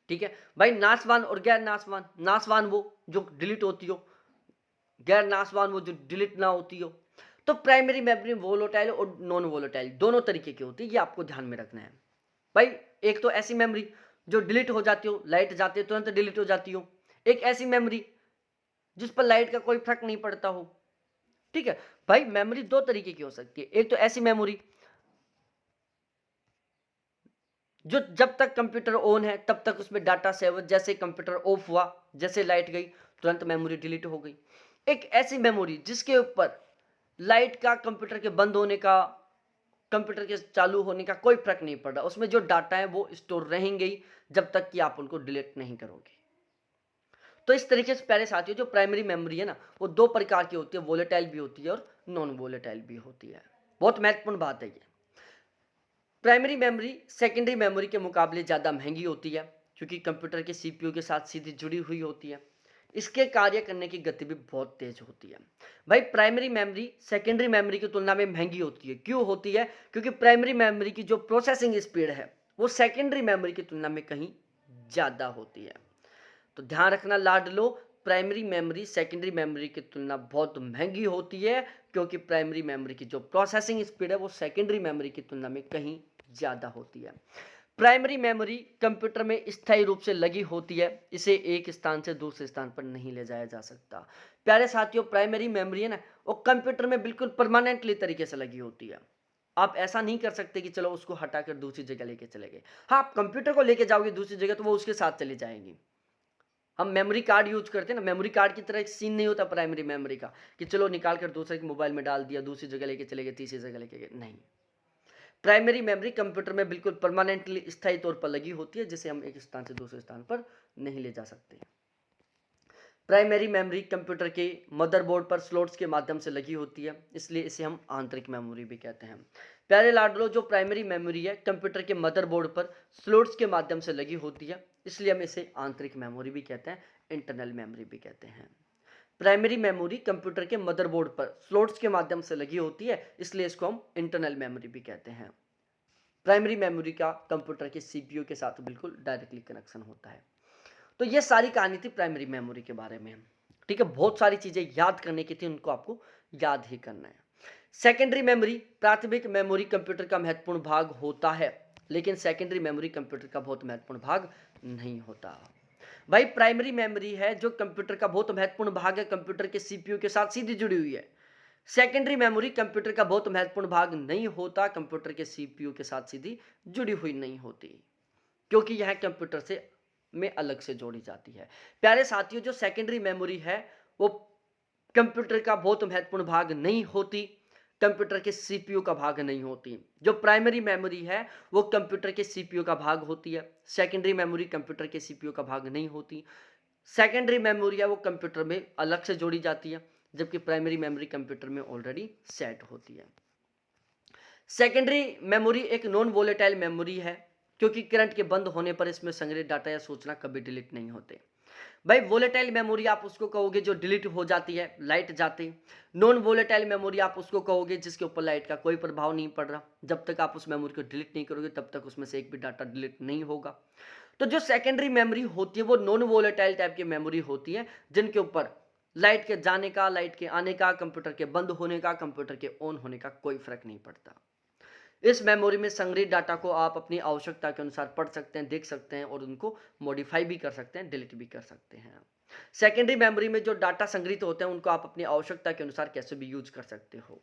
ठीक है भाई, नाशवान और गैर नाशवान। नाशवान वो जो डिलीट होती हो, गैर नाशवान वो जो डिलीट ना होती हो। तो प्राइमरी मेमोरी वोलेटाइल और नॉन वोलेटाइल दोनों तरीके की होती है, ये आपको ध्यान में रखना है। भाई एक तो ऐसी मेमोरी जो डिलीट हो जाती हो, लाइट जाते हो तुरंत डिलीट हो जाती हो। एक ऐसी मेमोरी जिस पर लाइट का कोई फर्क नहीं पड़ता हो। ठीक है भाई, मेमोरी दो तरीके की हो सकती है। एक तो ऐसी मेमोरी जो जब तक कंप्यूटर ऑन है तब तक उसमें डाटा सेव, जैसे कंप्यूटर ऑफ हुआ, जैसे लाइट गई, तुरंत मेमोरी डिलीट हो गई। एक ऐसी मेमोरी जिसके ऊपर लाइट का, कंप्यूटर के बंद होने का, कंप्यूटर के चालू होने का कोई फर्क नहीं पड़ रहा, उसमें जो डाटा है वो स्टोर रहेंगे ही जब तक कि आप उनको डिलीट नहीं करोगे। तो इस तरीके से प्यारे साथियों जो प्राइमरी मेमोरी है ना, वो दो प्रकार की होती है, वोलेटाइल भी होती है और नॉन वोलेटाइल भी होती है। बहुत महत्वपूर्ण बात है ये। प्राइमरी मेमोरी सेकेंडरी मेमोरी के मुकाबले ज़्यादा महंगी होती है, क्योंकि कंप्यूटर के सीपीयू के साथ सीधी जुड़ी हुई होती है। इसके कार्य करने की गति भी बहुत तेज होती है। भाई प्राइमरी मेमोरी सेकेंडरी मेमोरी की तुलना में महंगी होती है। क्यों होती है? क्योंकि प्राइमरी मेमोरी की जो प्रोसेसिंग स्पीड है वो सेकेंडरी मेमोरी की तुलना में कहीं ज़्यादा होती है। तो ध्यान रखना लाडलो, प्राइमरी मेमोरी सेकेंडरी मेमोरी की तुलना बहुत महंगी होती है, क्योंकि प्राइमरी मेमोरी की जो प्रोसेसिंग स्पीड है वो सेकेंडरी मेमोरी की तुलना में कहीं ज़्यादा होती है। प्राइमरी मेमोरी कंप्यूटर में स्थायी रूप से लगी होती है, इसे एक स्थान से दूसरे स्थान पर नहीं ले जाया जा सकता। प्यारे साथियों, प्राइमरी मेमोरी है ना, वो कंप्यूटर में बिल्कुल परमानेंटली तरीके से लगी होती है। आप ऐसा नहीं कर सकते कि चलो उसको हटाकर दूसरी जगह लेके चले गए। हाँ, आप कंप्यूटर को लेके जाओगे दूसरी जगह तो वो उसके साथ चली जाएंगी। हम मेमोरी कार्ड यूज करते हैं ना, मेमोरी कार्ड की तरह एक सीन नहीं होता प्राइमरी मेमोरी का कि चलो निकाल कर दूसरे के मोबाइल में डाल दिया, दूसरी जगह लेके चले गए, तीसरी जगह लेके गए, नहीं। प्राइमरी मेमोरी कंप्यूटर में बिल्कुल परमानेंटली स्थायी तौर पर लगी होती है, जिसे हम एक स्थान से दूसरे स्थान पर नहीं ले जा सकते। प्राइमरी मेमोरी कंप्यूटर के मदरबोर्ड पर स्लॉट्स के माध्यम से लगी होती है, इसलिए इसे हम आंतरिक मेमोरी भी कहते हैं। प्यारे लाडलो, जो प्राइमरी मेमोरी है कंप्यूटर के मदरबोर्ड पर स्लॉट्स के माध्यम से लगी होती है, इसलिए हम इसे आंतरिक मेमोरी भी कहते हैं, इंटरनल मेमोरी भी कहते हैं। प्राइमरी मेमोरी कंप्यूटर के मदरबोर्ड पर स्लॉट्स के माध्यम से लगी होती है, इसलिए इसको हम इंटरनल मेमोरी भी कहते हैं। प्राइमरी मेमोरी का कंप्यूटर के सीपीयू के साथ बिल्कुल डायरेक्टली कनेक्शन होता है। तो ये सारी कहानी थी प्राइमरी मेमोरी के बारे में। ठीक है, बहुत सारी चीजें याद करने की थी, उनको आपको याद ही करना है। सेकेंडरी मेमोरी प्राथमिक मेमोरी कंप्यूटर का महत्वपूर्ण भाग होता है, लेकिन सेकेंडरी मेमोरी कंप्यूटर का बहुत महत्वपूर्ण भाग नहीं होता। भाई प्राइमरी मेमोरी है जो कंप्यूटर का बहुत महत्वपूर्ण भाग है, कंप्यूटर के सीपीयू के साथ सीधी जुड़ी हुई है। सेकेंडरी मेमोरी कंप्यूटर का बहुत महत्वपूर्ण भाग नहीं होता, कंप्यूटर के सीपीयू के साथ सीधी जुड़ी हुई नहीं होती, क्योंकि यह कंप्यूटर से में अलग से जोड़ी जाती है। प्यारे साथियों, जो सेकेंडरी मेमोरी है वो कंप्यूटर का बहुत महत्वपूर्ण भाग नहीं होती, कंप्यूटर के सीपीयू का भाग नहीं होती। जो प्राइमरी मेमोरी है वो कंप्यूटर के सीपीयू का भाग होती है, सेकेंडरी मेमोरी कंप्यूटर के सीपीयू का भाग नहीं होती। सेकेंडरी मेमोरी है वो कंप्यूटर में अलग से जोड़ी जाती है, जबकि प्राइमरी मेमोरी कंप्यूटर में ऑलरेडी सेट होती है। सेकेंडरी मेमोरी एक नॉन वोलेटाइल मेमोरी है, क्योंकि करंट के बंद होने पर इसमें संग्रहित डाटा या सूचना कभी डिलीट नहीं होते। भाई वोलेटाइल मेमोरी आप उसको कहोगे जो डिलीट हो जाती है लाइट जाते। नॉन वोलेटाइल मेमोरी आप उसको कहोगे जिसके ऊपर लाइट का कोई प्रभाव नहीं पड़ रहा, जब तक आप उस मेमोरी को डिलीट नहीं करोगे तब तक उसमें से एक भी डाटा डिलीट नहीं होगा। तो जो सेकेंडरी मेमोरी होती है वो नॉन वोलेटाइल टाइप की मेमोरी होती है, जिनके ऊपर लाइट के जाने का, लाइट के आने का, कंप्यूटर के बंद होने का, कंप्यूटर के ऑन होने का कोई फर्क नहीं पड़ता। इस मेमोरी में संग्रहित डाटा को आप अपनी आवश्यकता के अनुसार पढ़ सकते हैं, देख सकते हैं और उनको मॉडिफाई भी कर सकते हैं, डिलीट भी कर सकते हैं। सेकेंडरी मेमोरी में जो डाटा संग्रहित होते हैं उनको आप अपनी आवश्यकता के अनुसार कैसे भी यूज कर सकते हो।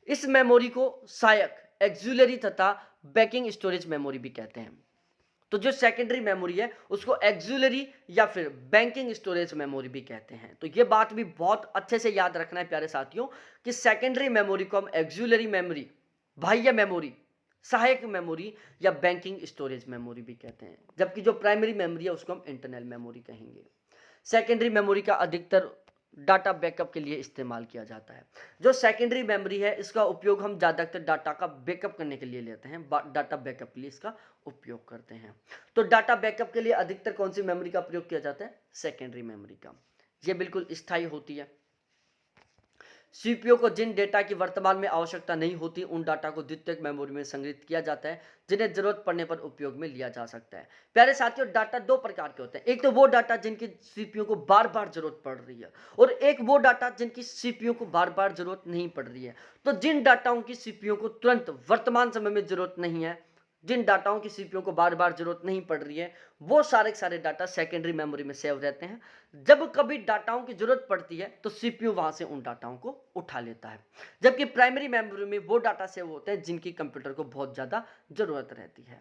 इस मेमोरी को सहायक, एक्सिलरी तथा बैकिंग स्टोरेज मेमोरी भी कहते हैं। तो जो सेकेंडरी मेमोरी है उसको एक्सिलरी या फिर बैंकिंग स्टोरेज मेमोरी भी कहते हैं। तो ये बात भी बहुत अच्छे से याद रखना है प्यारे साथियों कि सेकेंडरी मेमोरी को हम एक्सिलरी मेमोरी, बाह्य मेमोरी, सहायक मेमोरी या बैंकिंग स्टोरेज मेमोरी भी कहते हैं, जबकि जो प्राइमरी मेमोरी है उसको हम इंटरनल मेमोरी कहेंगे। सेकेंडरी मेमोरी का अधिकतर डाटा बैकअप के लिए इस्तेमाल किया जाता है। जो सेकेंडरी मेमोरी है इसका उपयोग हम ज़्यादातर डाटा का बैकअप करने के लिए लेते हैं, डाटा बैकअप के लिए इसका उपयोग करते हैं। तो डाटा बैकअप के लिए अधिकतर कौन सी मेमोरी का प्रयोग किया जाता है? सेकेंडरी मेमोरी का। यह बिल्कुल स्थायी होती है। सीपीयू को जिन डेटा की वर्तमान में आवश्यकता नहीं होती उन डाटा को द्वितीयक मेमोरी में संग्रहित किया जाता है, जिन्हें जरूरत पड़ने पर उपयोग में लिया जा सकता है। प्यारे साथियों, डाटा दो प्रकार के होते हैं। एक तो वो डाटा जिनकी सीपीयू को बार बार जरूरत पड़ रही है, और एक वो डाटा जिनकी सीपीयू को बार बार जरूरत नहीं पड़ रही है। तो जिन डाटाओं की सीपीयू को तुरंत वर्तमान समय में जरूरत नहीं है, जिन डाटाओं की सीपीयू को बार बार जरूरत नहीं पड़ रही है, वो सारे के सारे डाटा सेकेंडरी मेमोरी में सेव रहते हैं। जब कभी डाटाओं की जरूरत पड़ती है तो सीपीयू वहां से उन डाटाओं को उठा लेता है, जबकि प्राइमरी मेमोरी में वो डाटा सेव होते हैं जिनकी कंप्यूटर को बहुत ज्यादा जरूरत रहती है।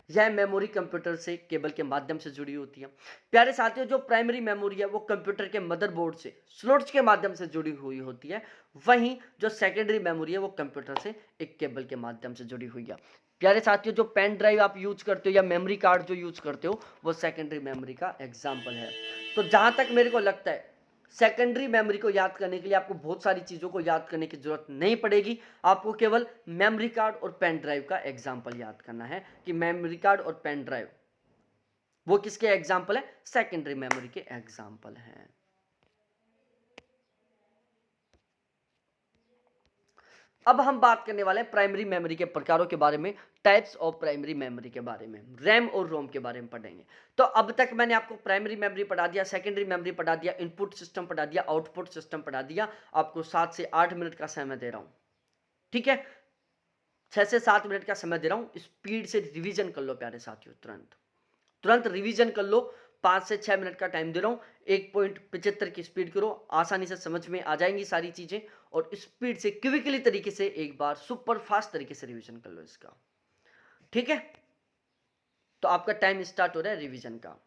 यह मेमोरी कंप्यूटर से केबल के माध्यम से जुड़ी होती है। प्यारे साथियों, जो प्राइमरी मेमोरी है वो कंप्यूटर के मदरबोर्ड से स्लॉट्स के माध्यम से जुड़ी हुई होती है, वहीं जो सेकेंडरी मेमोरी है वो कंप्यूटर से एक केबल के माध्यम से जुड़ी हुई है। प्यारे साथियों, जो पेन ड्राइव आप यूज करते हो या मेमोरी कार्ड जो यूज करते हो वो सेकेंडरी मेमोरी का एग्जाम्पल है। तो जहां तक मेरे को लगता है सेकेंडरी मेमोरी को याद करने के लिए आपको बहुत सारी चीज़ों को याद करने की जरूरत नहीं पड़ेगी, आपको केवल मेमोरी कार्ड और पेन ड्राइव का एग्जाम्पल याद करना है कि मेमोरी कार्ड और पेन ड्राइव वो किसके एग्जाम्पल है? सेकेंडरी मेमोरी के एग्जाम्पल हैं। अब हम बात करने वाले हैं प्राइमरी मेमोरी के प्रकारों के बारे में, टाइप्स ऑफ प्राइमरी मेमोरी के बारे में, रैम और रोम के बारे में पढ़ेंगे। तो अब तक मैंने आपको प्राइमरी मेमोरी पढ़ा दिया, सेकेंडरी मेमोरी पढ़ा दिया, इनपुट सिस्टम पढ़ा दिया, आउटपुट सिस्टम पढ़ा दिया। आपको 7 से 8 मिनट का समय दे रहा हूं, ठीक है? 6 से 7 मिनट का समय दे रहा हूं, स्पीड से रिवीजन कर लो प्यारे साथियों, तुरंत तुरंत रिवीजन कर लो। 5 से 6 मिनट का टाइम दे रहा हूं, 1.75 की स्पीड करो, आसानी से समझ में आ जाएंगी सारी चीजें। और स्पीड से क्विकली तरीके से एक बार सुपर फास्ट तरीके से रिवीजन कर लो इसका, ठीक है? तो आपका टाइम स्टार्ट हो रहा है रिवीजन का।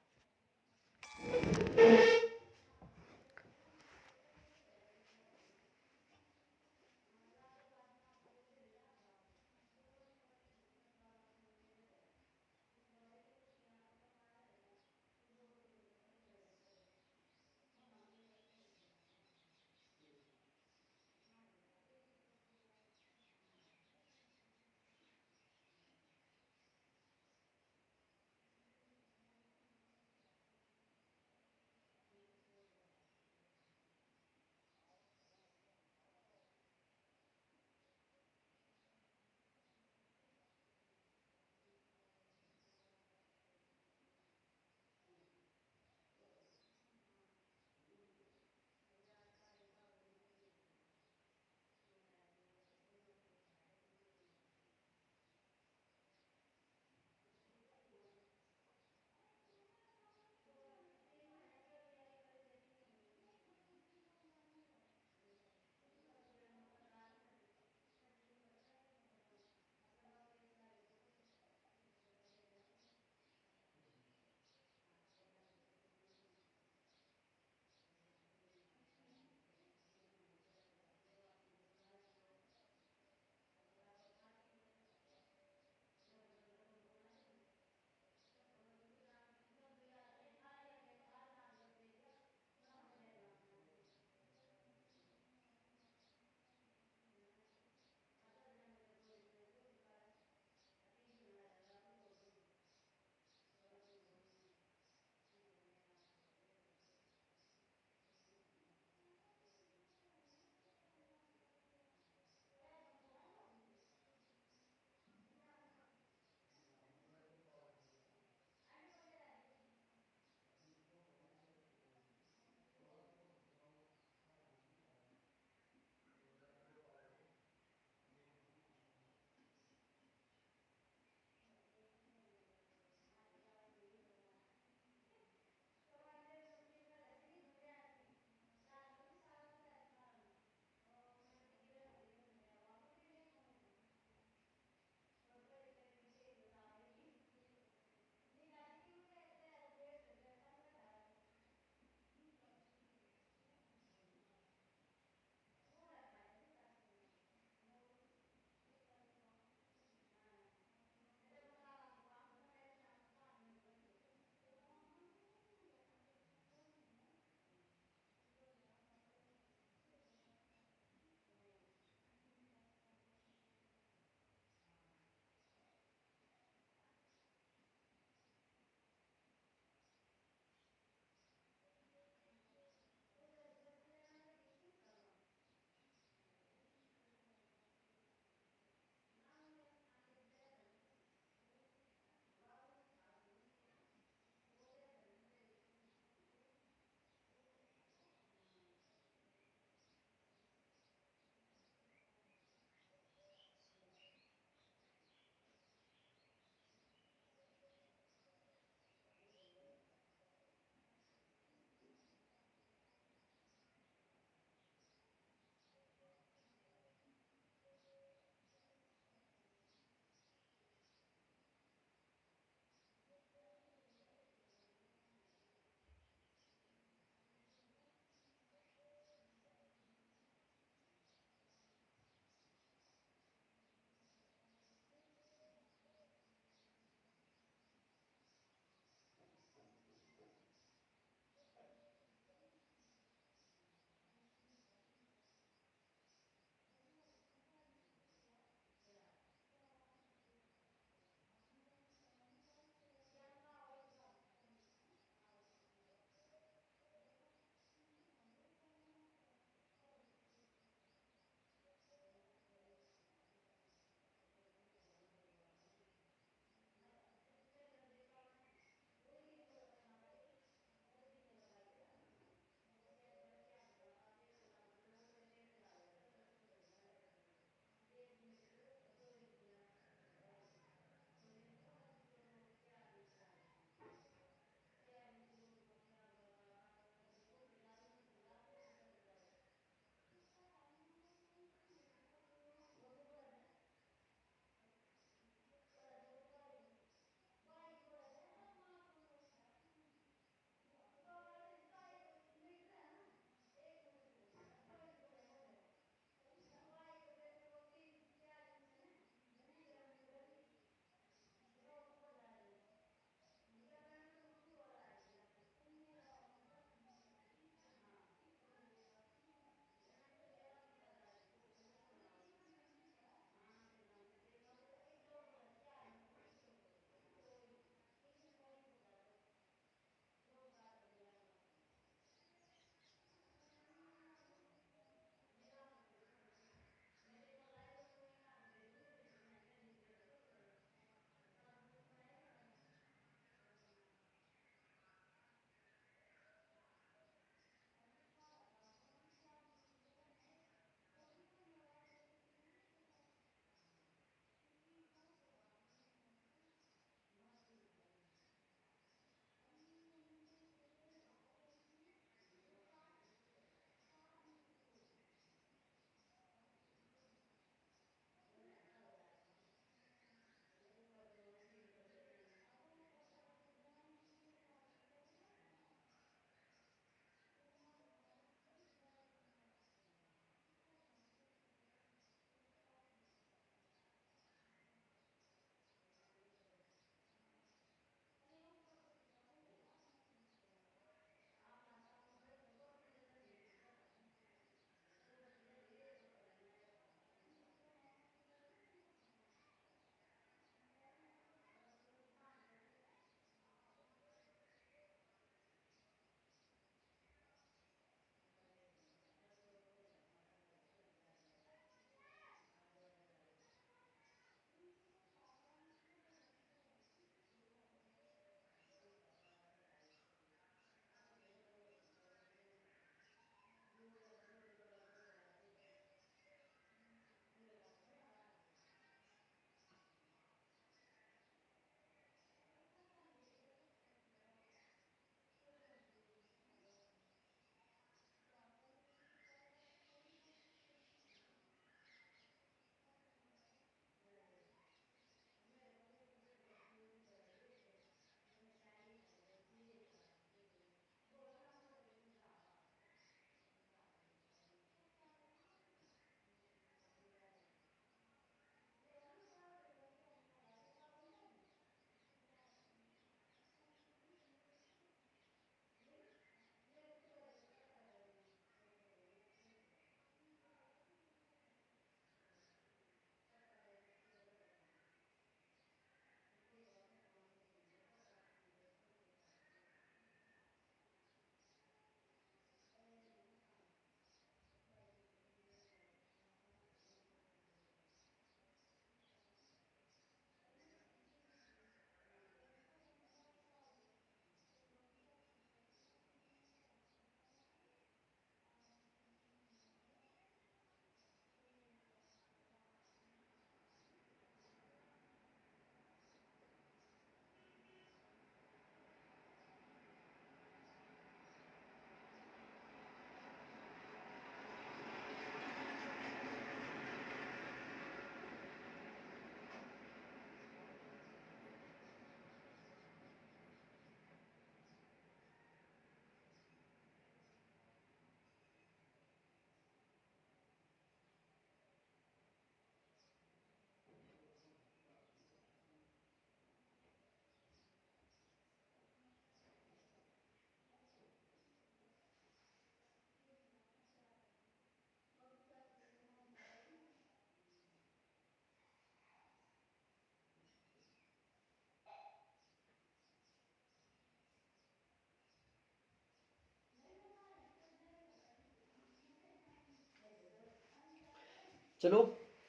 चलो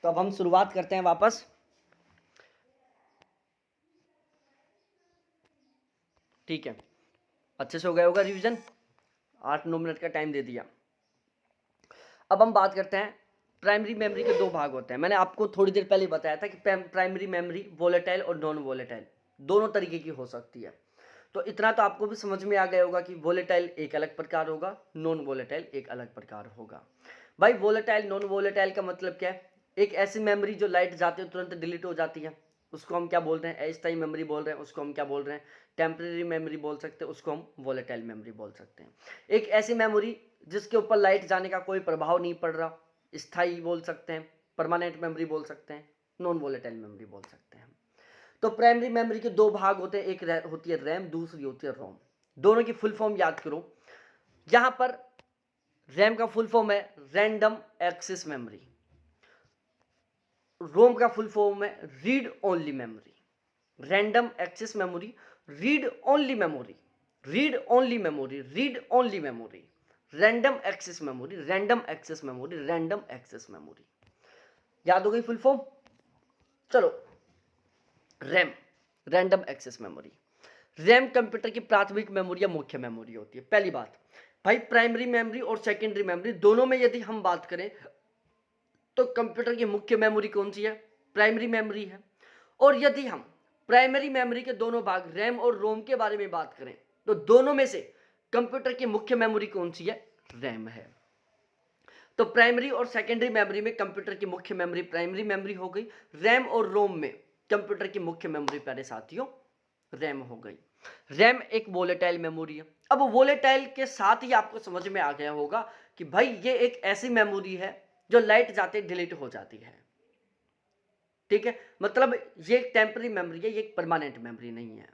तो अब हम शुरुआत करते हैं वापस। ठीक है, अच्छे से हो गया होगा रिवीजन, 8-9 मिनट का टाइम दे दिया। अब हम बात करते हैं, प्राइमरी मेमोरी के दो भाग होते हैं। मैंने आपको थोड़ी देर पहले बताया था कि प्राइमरी मेमोरी वोलेटाइल और नॉन वोलेटाइल दोनों तरीके की हो सकती है। तो इतना तो आपको भी समझ में आ गया होगा कि वोलेटाइल एक अलग प्रकार होगा, नॉन वोलेटाइल एक अलग प्रकार होगा। भाई वोलेटाइल नॉन वोलेटाइल का मतलब क्या है? एक ऐसी मेमोरी जो लाइट जाते हैं तुरंत डिलीट हो जाती है, उसको हम क्या बोल रहे हैं? अस्थायी मेमोरी बोल रहे हैं, उसको हम क्या बोल रहे हैं? टेम्परेरी मेमोरी बोल सकते हैं, उसको हम वोलेटाइल मेमोरी बोल सकते हैं। एक ऐसी मेमोरी जिसके ऊपर लाइट जाने का कोई प्रभाव नहीं पड़ रहा, स्थायी बोल सकते हैं, परमानेंट मेमोरी बोल सकते हैं, नॉन वोलेटाइल मेमोरी बोल सकते हैं। तो प्राइमरी मेमोरी के दो भाग होते हैं, एक होती है रैम, दूसरी होती है रोम। दोनों की फुल फॉर्म याद करो। यहां पर रैम का फुल फॉर्म है रैंडम एक्सेस मेमोरी, रोम का फुल फॉर्म है read only memory. Random access memory, read only memory, read only memory, read only memory, random access memory, random access memory, random access memory. याद हो गई full form? चलो, RAM, random access memory. RAM computer की प्राथमिक memory या मुख्य memory होती है। पहली बात भाई, प्राइमरी मेमोरी और सेकेंडरी मेमोरी दोनों में यदि हम बात करें तो कंप्यूटर की मुख्य मेमोरी कौन सी है? प्राइमरी मेमोरी है। और यदि हम प्राइमरी मेमोरी के दोनों भाग रैम और रोम के बारे में बात करें तो दोनों में से कंप्यूटर की मुख्य मेमोरी कौन सी है? रैम है। तो प्राइमरी और सेकेंडरी मेमोरी में कंप्यूटर की मुख्य मेमोरी प्राइमरी मेमोरी हो गई, रैम और रोम में कंप्यूटर की मुख्य मेमोरी प्यारे साथियों रैम हो गई। रैम एक वोलेटाइल मेमोरी है। अब वोलेटाइल के साथ ही आपको समझ में आ गया होगा कि भाई ये एक ऐसी मेमोरी है जो लाइट जाते डिलीट हो जाती है। ठीक है, मतलब ये एक टेम्पररी मेमोरी है, ये एक परमानेंट मेमोरी नहीं है।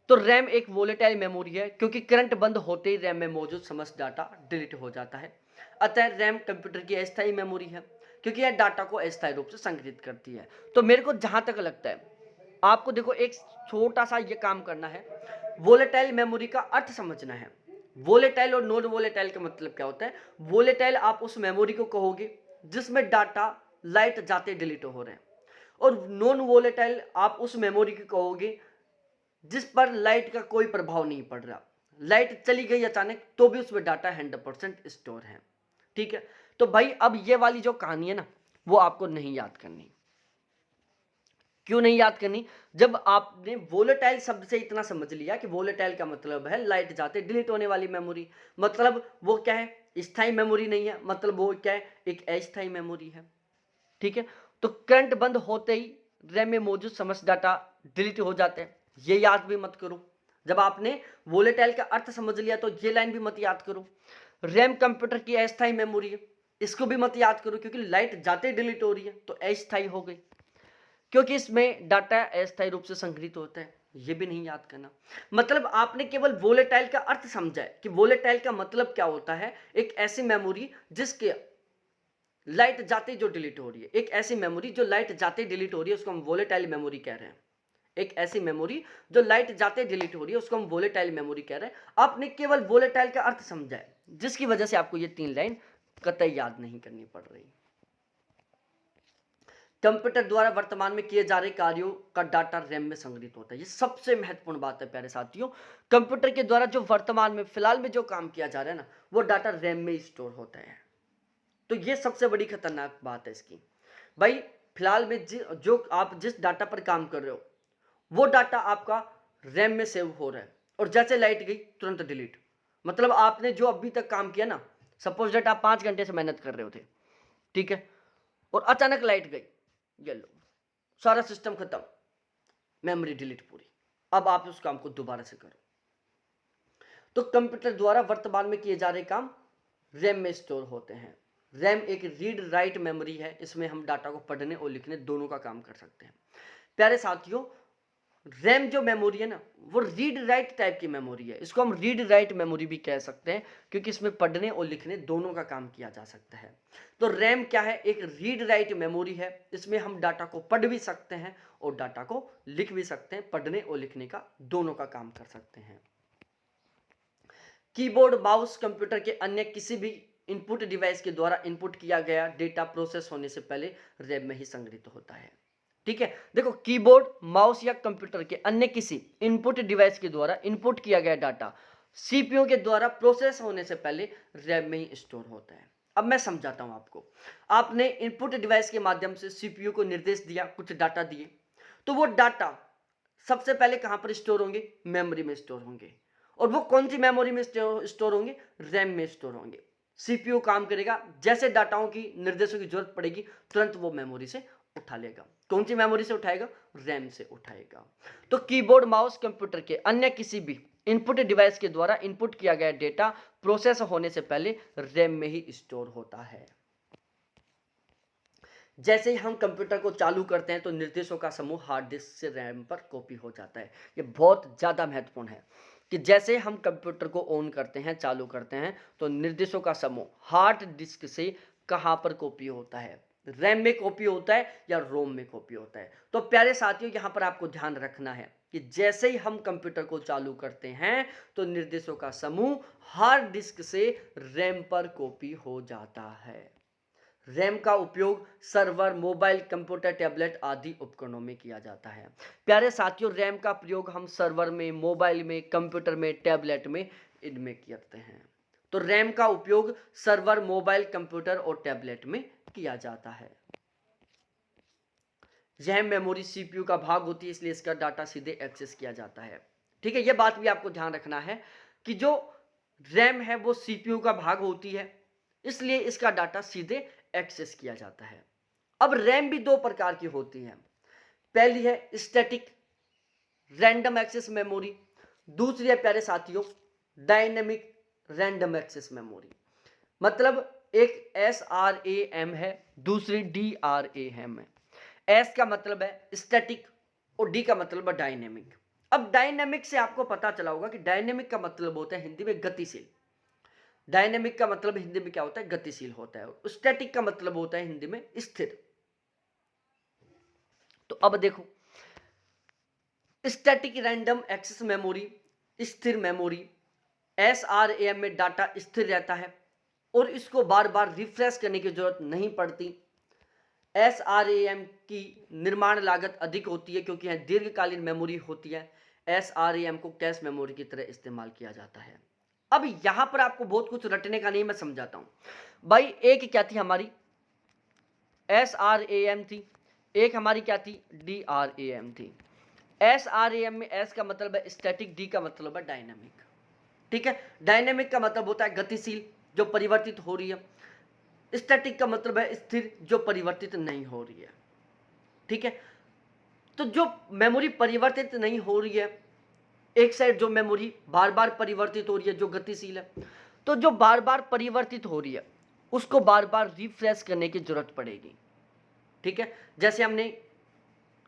तो रैम एक वोलेटाइल मेमोरी है क्योंकि करंट बंद होते ही रैम में मौजूद समस्त डाटा डिलीट हो जाता है। अतः रैम कंप्यूटर की अस्थायी मेमोरी है क्योंकि यह डाटा को अस्थायी रूप से संग्रहित करती है। तो मेरे को जहां तक लगता है, आपको देखो एक छोटा सा ये काम करना है, वोलेटाइल मेमोरी का अर्थ समझना है। वोलेटाइल और नॉन वोलेटाइल का मतलब क्या होता है? वोलेटाइल आप उस मेमोरी को कहोगे जिसमें डाटा लाइट जाते डिलीट हो रहे हैं, और नॉन वोलेटाइल आप उस मेमोरी को कहोगे जिस पर लाइट का कोई प्रभाव नहीं पड़ रहा, लाइट चली गई अचानक तो भी उसमें डाटा 100% स्टोर है। ठीक है, तो भाई अब ये वाली जो कहानी है ना, वो आपको नहीं याद करनी। क्यों नहीं याद करनी? जब आपने वोलेटाइल शब्द से इतना समझ लिया कि वोलेटाइल का मतलब है लाइट जाते डिलीट होने वाली मेमोरी, मतलब वो क्या है? स्थायी मेमोरी नहीं है, मतलब वो क्या है? एक अस्थायी मेमोरी है। ठीक है, तो करंट बंद होते ही रैम में मौजूद समस्त डाटा डिलीट हो जाते हैं, ये याद भी मत करो। जब आपने वोलेटाइल का अर्थ समझ लिया तो ये लाइन भी मत याद करो। रैम कंप्यूटर की अस्थायी मेमोरी है, इसको भी मत याद करो क्योंकि लाइट जाते डिलीट हो रही है तो अस्थायी हो गई, क्योंकि इसमें डाटा अस्थायी रूप से संग्रहित होता है, ये भी नहीं याद करना। मतलब आपने केवल वोलेटाइल का अर्थ समझा है कि वोलेटाइल का मतलब क्या होता है? एक ऐसी मेमोरी जिसके लाइट जाते जो डिलीट हो रही है, एक ऐसी मेमोरी जो लाइट जाते डिलीट हो रही है उसको हम वोलेटाइल मेमोरी कह रहे हैं। एक ऐसी मेमोरी जो लाइट जाते डिलीट हो रही है उसको हम वोलेटाइल मेमोरी कह रहे हैं। आपने केवल वोलेटाइल का अर्थ समझा है, जिसकी वजह से आपको ये 3 लाइन कतई याद नहीं करनी पड़ रही। कंप्यूटर द्वारा वर्तमान में किए जा रहे कार्यों का डाटा रैम में संग्रहित होता है, ये सबसे महत्वपूर्ण बात है प्यारे साथियों। कंप्यूटर के द्वारा जो वर्तमान में फिलहाल में जो काम किया जा रहा है ना, वो डाटा रैम में स्टोर होता है। तो ये सबसे बड़ी खतरनाक बात है इसकी। भाई फिलहाल में जो आप जिस डाटा पर काम कर रहे हो वो डाटा आपका रैम में सेव हो रहा है, और जैसे लाइट गई तुरंत डिलीट। मतलब आपने जो अभी तक काम किया ना, सपोज डेट आप 5 घंटे से मेहनत कर रहे होते, ठीक है, और अचानक लाइट गई, ये लो सारा सिस्टम खत्म, मेमोरी डिलीट पूरी। अब आप उस काम को दोबारा से करो। तो कंप्यूटर द्वारा वर्तमान में किए जा रहे काम रैम में स्टोर होते हैं। रैम एक रीड राइट मेमोरी है, इसमें हम डाटा को पढ़ने और लिखने दोनों का काम कर सकते हैं। प्यारे साथियों, रैम जो मेमोरी है ना, वो रीड राइट टाइप की मेमोरी है, इसको हम रीड राइट मेमोरी भी कह सकते हैं क्योंकि इसमें पढ़ने और लिखने दोनों का काम किया जा सकता है। तो रैम क्या है? एक रीड राइट मेमोरी है, इसमें हम डाटा को पढ़ भी सकते हैं और डाटा को लिख भी सकते हैं, पढ़ने और लिखने का दोनों का काम कर सकते हैं। कीबोर्ड, माउस कंप्यूटर के अन्य किसी भी इनपुट डिवाइस के द्वारा इनपुट किया गया डेटा प्रोसेस होने से पहले रैम में ही संग्रहित होता है। ठीक है, देखो कीबोर्ड, माउस या कंप्यूटर के अन्य किसी इनपुट डिवाइस के द्वारा इनपुट किया गया डाटा सीपीयू के द्वारा प्रोसेस होने से पहले रैम में ही स्टोर होता है। अब मैं समझाता हूं आपको। आपने इनपुट डिवाइस के माध्यम से सीपीयू को निर्देश दिया, कुछ डाटा दिए, तो वो डाटा सबसे पहले कहां पर स्टोर होंगे? मेमोरी में स्टोर होंगे। और वो कौन सी मेमोरी में स्टोर होंगे? रैम में स्टोर होंगे। सीपीयू काम करेगा, जैसे डाटाओं की निर्देशों की जरूरत पड़ेगी तुरंत वो मेमोरी से उठा लेगा। कौन सी मेमोरी से उठाएगा? रैम से उठाएगा। तो कीबोर्ड, माउस, कंप्यूटर के अन्य किसी भी इनपुट डिवाइस के द्वारा इनपुट किया गया डेटा प्रोसेस होने से पहले रैम में ही स्टोर होता है। जैसे ही हम कंप्यूटर को चालू करते हैं तो निर्देशों का समूह हार्ड डिस्क से रैम पर कॉपी हो जाता है। ये बहुत ज़्यादा महत्वपूर्ण है कि जैसे हम कंप्यूटर को ऑन करते हैं, चालू करते हैं, तो निर्देशों का समूह हार्ड डिस्क से कहाँ पर कॉपी होता है? रैम में कॉपी होता है या रोम में कॉपी होता है? तो प्यारे साथियों, यहाँ पर आपको ध्यान रखना है कि जैसे ही हम कंप्यूटर को चालू करते हैं तो निर्देशों का समूह हार्ड डिस्क से रैम पर कॉपी हो जाता है। रैम का उपयोग सर्वर, मोबाइल, कंप्यूटर, टैबलेट आदि उपकरणों में किया जाता है। प्यारे साथियों, रैम का प्रयोग हम सर्वर में, मोबाइल में, कंप्यूटर में, टैबलेट में, इनमें करते हैं। तो रैम का उपयोग सर्वर, मोबाइल, कंप्यूटर और टैबलेट में किया जाता है। यह मेमोरी सीपीयू का भाग होती है, इसलिए इसका डाटा सीधे एक्सेस किया जाता है। ठीक है, यह बात भी आपको ध्यान रखना है कि जो रैम है वो सीपीयू का भाग होती है, इसलिए इसका डाटा सीधे एक्सेस किया जाता है। अब रैम भी दो प्रकार की होती है। पहली है स्टैटिक रैंडम एक्सेस मेमोरी, दूसरी है प्यारे साथियों डायनेमिक रैंडम एक्सेस मेमोरी। मतलब एक SRAM है, दूसरी DRAM है। S का मतलब है स्टैटिक और D का मतलब है डायनेमिक। अब डायनेमिक से आपको पता चला होगा कि डायनेमिक का मतलब होता है हिंदी में गतिशील। डायनेमिक का मतलब हिंदी में क्या होता है? गतिशील होता है। और स्टैटिक का मतलब होता है हिंदी में स्थिर। तो अब देखो, स्टैटिक रैंडम एक्सेस मेमोरी, स्थिर मेमोरी, SRAM में डाटा स्थिर रहता है और इसको बार बार रिफ्रेश करने की जरूरत नहीं पड़ती। SRAM की निर्माण लागत अधिक होती है क्योंकि यह दीर्घकालीन मेमोरी होती है। SRAM को कैश मेमोरी की तरह इस्तेमाल किया जाता है। अब यहां पर आपको बहुत कुछ रटने का नहीं, मैं समझाता हूं भाई। एक क्या थी हमारी? SRAM थी, एक हमारी क्या थी? DRAM थी। SRAM में S का मतलब है स्टैटिक, D का मतलब है डायनामिक। ठीक है, डायनामिक का मतलब होता है गतिशील, जो परिवर्तित हो रही है। स्टैटिक का मतलब है स्थिर, जो परिवर्तित नहीं हो रही है। ठीक है, तो जो मेमोरी परिवर्तित नहीं हो रही है, एक साइड जो मेमोरी बार बार परिवर्तित हो रही है, जो गतिशील है, तो जो बार बार परिवर्तित हो रही है उसको बार बार रिफ्रेश करने की जरूरत पड़ेगी। ठीक है, जैसे हमने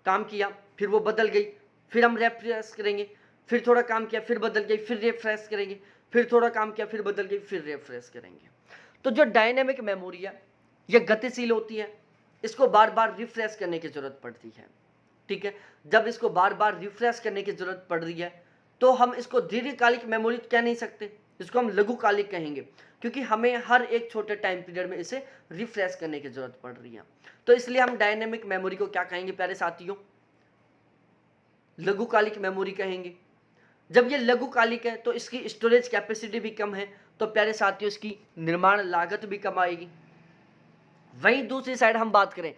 काम किया, फिर वो बदल गई, फिर हम रिफ्रेश करेंगे, फिर थोड़ा काम किया, फिर बदल गई, फिर रिफ्रेश करेंगे, फिर थोड़ा काम किया, फिर बदल गई, फिर रिफ्रेश करेंगे। तो जो डायनेमिक मेमोरी है यह गतिशील होती है, इसको बार बार रिफ्रेश करने की जरूरत पड़ती है। ठीक है, जब इसको बार बार रिफ्रेश करने की जरूरत पड़ रही है तो हम इसको दीर्घकालिक मेमोरी कह नहीं सकते, इसको हम लघुकालिक कहेंगे, क्योंकि हमें हर एक छोटे टाइम पीरियड में इसे रिफ्रेश करने की जरूरत पड़ रही है। तो इसलिए हम डायनेमिक मेमोरी को क्या कहेंगे प्यारे साथियों? लघुकालिक मेमोरी कहेंगे। जब ये लघुकालिक है तो इसकी स्टोरेज कैपेसिटी भी कम है, तो प्यारे साथियों इसकी निर्माण लागत भी कम आएगी। वहीं दूसरी साइड हम बात करें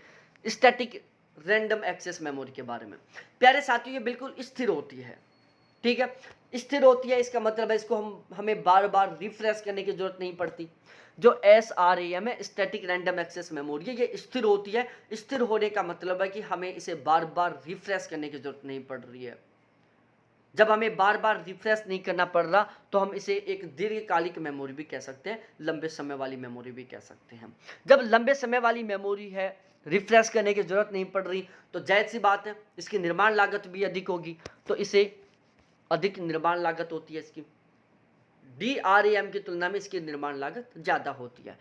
स्टैटिक रैंडम एक्सेस मेमोरी के बारे में, प्यारे साथियों ये बिल्कुल स्थिर होती है। ठीक है, स्थिर होती है, इसका मतलब है इसको हमें बार बार रिफ्रेश करने की जरूरत नहीं पड़ती। जो SRAM है स्टैटिक रैंडम एक्सेस मेमोरी है, ये स्थिर होती है। स्थिर होने का मतलब है कि हमें इसे बार बार रिफ्रेश करने की जरूरत नहीं पड़ रही है। जब हमें बार बार रिफ्रेश नहीं करना पड़ रहा तो हम इसे एक दीर्घकालिक मेमोरी भी कह सकते हैं, लंबे समय वाली मेमोरी भी कह सकते हैं। जब लंबे समय वाली मेमोरी है, रिफ्रेश करने की जरूरत नहीं पड़ रही, तो जाहिर सी बात है इसकी निर्माण लागत भी अधिक होगी, तो इसे अधिक निर्माण लागत होती है इसकी। DRAM की तुलना में इसकी निर्माण लागत ज़्यादा होती है।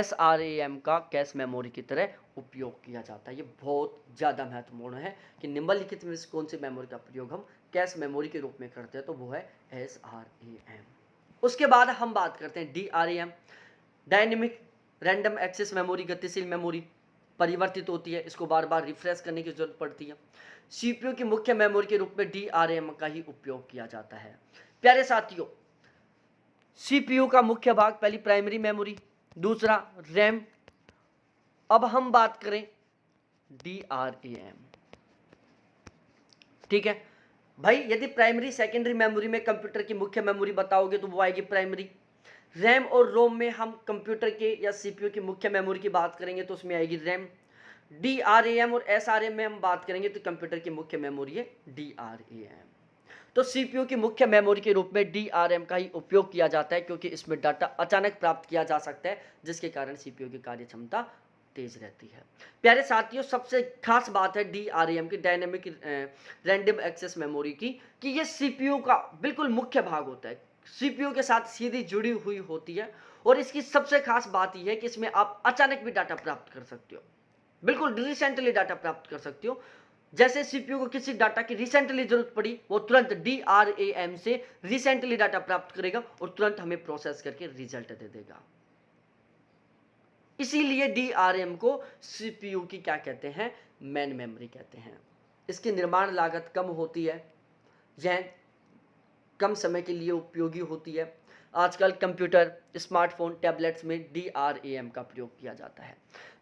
SRAM का कैश मेमोरी की तरह उपयोग किया जाता है। ये बहुत ज़्यादा महत्वपूर्ण है कि निम्नलिखित में से कौन सी मेमोरी का प्रयोग हम कैश मेमोरी के रूप में करते हैं, तो वो है SRAM। उसके बाद हम बात करते हैं DRAM। Dynamic random access memory गतिशील मेमोरी, परिवर्तित होती है, इसको बार बार रिफ्रेश करने की जरूरत पड़ती है। सीपीयू की मुख्य मेमोरी के रूप में डीआरएम का ही उपयोग किया जाता है। प्यारे साथियों, सीपीयू का मुख्य भाग पहली प्राइमरी मेमोरी, दूसरा रैम। अब हम बात करें डीआरएम, ठीक है भाई। यदि प्राइमरी सेकेंडरी मेमोरी में कंप्यूटर की मुख्य मेमोरी बताओगे तो वो आएगी प्राइमरी। रैम और रोम में हम कंप्यूटर के या सीपीयू की मुख्य मेमोरी की बात करेंगे तो उसमें आएगी रैम। डीआरएम और एसआरएम में हम बात करेंगे तो कंप्यूटर की मुख्य मेमोरी है डीआरएम। तो सीपीयू की मुख्य मेमोरी के रूप में डीआरएम का ही उपयोग किया जाता है, क्योंकि इसमें डाटा अचानक प्राप्त किया जा सकता है, जिसके कारण सीपीयू की कार्य क्षमता तेज रहती है। प्यारे साथियों, सबसे खास बात है डीआरएम की, डायनेमिक रैंडम एक्सेस मेमोरी की, कि ये सीपीयू का बिल्कुल मुख्य भाग होता है, सीपीयू के साथ सीधी जुड़ी हुई होती है। और इसकी सबसे खास बात यह है कि इसमें आप अचानक भी डाटा प्राप्त कर सकते हो, बिल्कुल रिसेंटली डाटा प्राप्त कर सकते हो। जैसे सीपीयू को किसी डाटा की रिसेंटली जरूरत पड़ी, वो तुरंत डीआरएम से रिसेंटली डाटा प्राप्त करेगा और तुरंत हमें प्रोसेस करके रिजल्ट दे देगा। इसीलिए डीआरएम को सीपीयू की क्या कहते हैं, मेन मेमोरी कहते हैं। इसकी निर्माण लागत कम होती है, यह कम समय के लिए उपयोगी होती है। आजकल कंप्यूटर, स्मार्टफोन, टैबलेट्स में डीआरएम का प्रयोग किया जाता है।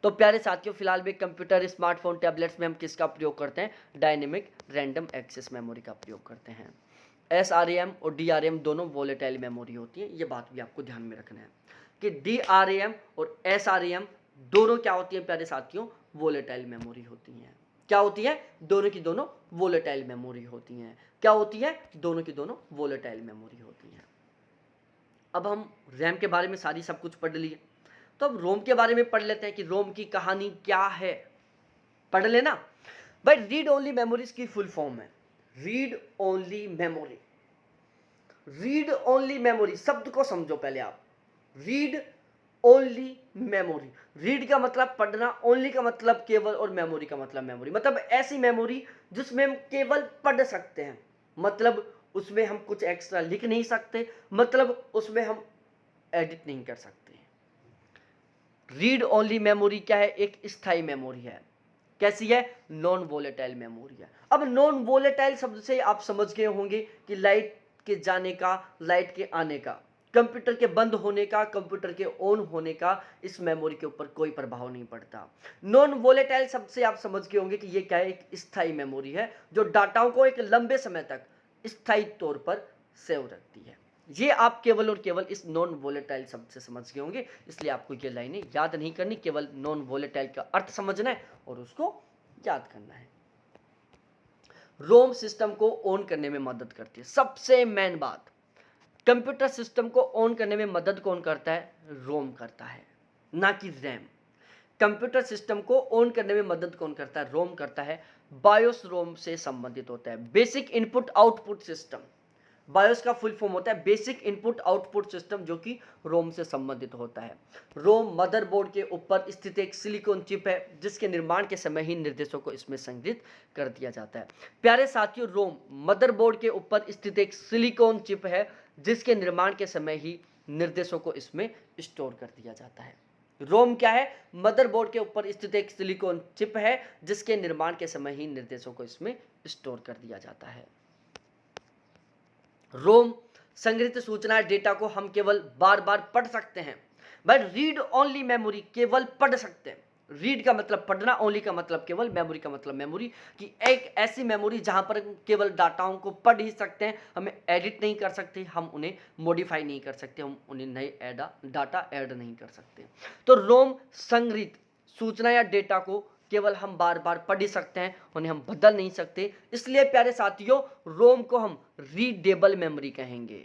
तो प्यारे साथियों, फिलहाल में कंप्यूटर, स्मार्टफोन, टैबलेट्स में हम किसका प्रयोग करते हैं, डायनेमिक रैंडम एक्सेस मेमोरी का प्रयोग करते हैं। एसआरएम और डीआरएम दोनों वोलेटाइल मेमोरी होती है, ये बात भी आपको ध्यान में रखना है कि डीआरएम और एसआरएम दोनों क्या होती है प्यारे साथियों, वोलेटाइल मेमोरी होती हैं। क्या होती है, दोनों की दोनों वोलेटाइल मेमोरी होती हैं। क्या होती है, दोनों की दोनों वोलेटाइल मेमोरी होती हैं। अब हम रैम के बारे में सारी सब कुछ पढ़ लिए, तो अब रोम के बारे में पढ़ लेते हैं कि रोम की कहानी क्या है। पढ़ लेना भाई। रीड ओनली मेमोरीज की फुल फॉर्म है read only memory. Read only memory शब्द को समझो पहले आप। रीड ओनली मेमोरी, रीड का मतलब पढ़ना, ओनली का मतलब केवल, और मेमोरी का मतलब मेमोरी, मतलब ऐसी मेमोरी जिसमें हम केवल पढ़ सकते हैं, मतलब उसमें हम कुछ एक्स्ट्रा लिख नहीं सकते, मतलब उसमें हम एडिट नहीं कर सकते। रीड ओनली मेमोरी क्या है, एक स्थायी मेमोरी है। कैसी है, नॉन वोलेटाइल मेमोरी है। अब नॉन वोलेटाइल शब्द से आप समझ गए होंगे कि लाइट के जाने का, लाइट के आने का, कंप्यूटर के बंद होने का, कंप्यूटर के ऑन होने का इस मेमोरी के ऊपर कोई प्रभाव नहीं पड़ता। नॉन वोलेटाइल शब्द से आप समझ गए होंगे कि ये क्या है, एक स्थायी मेमोरी है जो डाटाओं को एक लंबे समय तक स्थायी तौर पर सेव रखती है। ये आप केवल और केवल इस नॉन वोलेटाइल शब्द से समझ गए होंगे, इसलिए आपको ये लाइनें याद नहीं करनी, केवल नॉन वोलेटाइल का अर्थ समझना है और उसको याद करना है। रोम सिस्टम को ऑन करने में मदद करती है। सबसे मेन बात, कंप्यूटर सिस्टम को ऑन करने में मदद कौन करता है, रोम करता है, ना कि रैम। कंप्यूटर सिस्टम को ऑन करने में मदद कौन करता है, रोम करता है। बायोस रोम से संबंधित होता है, basic input output system. BIOS का फुल फॉर्म होता है बेसिक इनपुट आउटपुट सिस्टम, जो कि रोम से संबंधित होता है। रोम मदरबोर्ड के ऊपर स्थित एक सिलिकॉन चिप है, जिसके निर्माण के समय ही निर्देशों को इसमें संग्रहित कर दिया जाता है। प्यारे साथियों, रोम मदरबोर्ड के ऊपर स्थित एक सिलिकॉन चिप है, जिसके निर्माण के समय ही निर्देशों को इसमें स्टोर कर दिया जाता है। रोम क्या है, मदरबोर्ड के ऊपर स्थित एक सिलिकॉन चिप है, जिसके निर्माण के समय ही निर्देशों को इसमें स्टोर कर दिया जाता है। रोम संग्रहित सूचना डेटा को हम केवल बार बार पढ़ सकते हैं। बट रीड ओनली मेमोरी, केवल पढ़ सकते हैं। रीड का मतलब पढ़ना, ओनली का मतलब केवल, मेमोरी का मतलब मेमोरी, कि एक ऐसी मेमोरी जहां पर केवल डाटाओं को पढ़ ही सकते हैं, हमें एडिट नहीं कर सकते, हम उन्हें मॉडिफाई नहीं कर सकते, हम उन्हें नए डाटा ऐड नहीं कर सकते। तो रोम संग्रहित सूचना या डेटा को केवल हम बार बार पढ़ ही सकते हैं, उन्हें हम बदल नहीं सकते। इसलिए प्यारे साथियों, रोम को हम रीडेबल मेमोरी कहेंगे।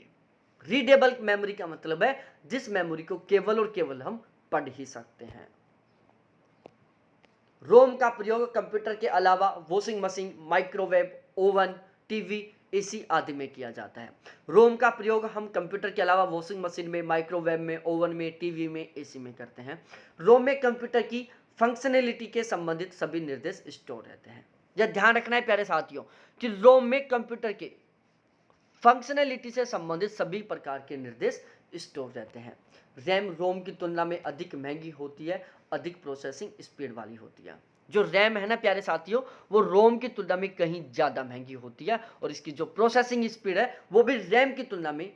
रीडेबल मेमोरी का मतलब है जिस मेमोरी को केवल और केवल हम पढ़ ही सकते हैं। रोम का प्रयोग कंप्यूटर के अलावा washing machine, microwave, oven, TV, AC आदि में किया जाता है। रोम का प्रयोग हम कंप्यूटर के अलावा वॉशिंग मशीन में, माइक्रोवेव में, ओवन में, टीवी में, एसी में करते हैं। रोम में कंप्यूटर की फंक्शनैलिटी के संबंधित सभी निर्देश स्टोर रहते हैं। यह ध्यान रखना है प्यारे साथियों कि रोम में कंप्यूटर के फंक्शनैलिटी से संबंधित सभी प्रकार के निर्देश स्टोर रहते हैं। रैम रोम की तुलना में अधिक महंगी होती है, अधिक प्रोसेसिंग स्पीड वाली होती है। जो रैम है ना प्यारे साथियों, वो रोम की तुलना में कहीं ज़्यादा महंगी होती है और इसकी जो प्रोसेसिंग स्पीड है वो भी रैम की तुलना में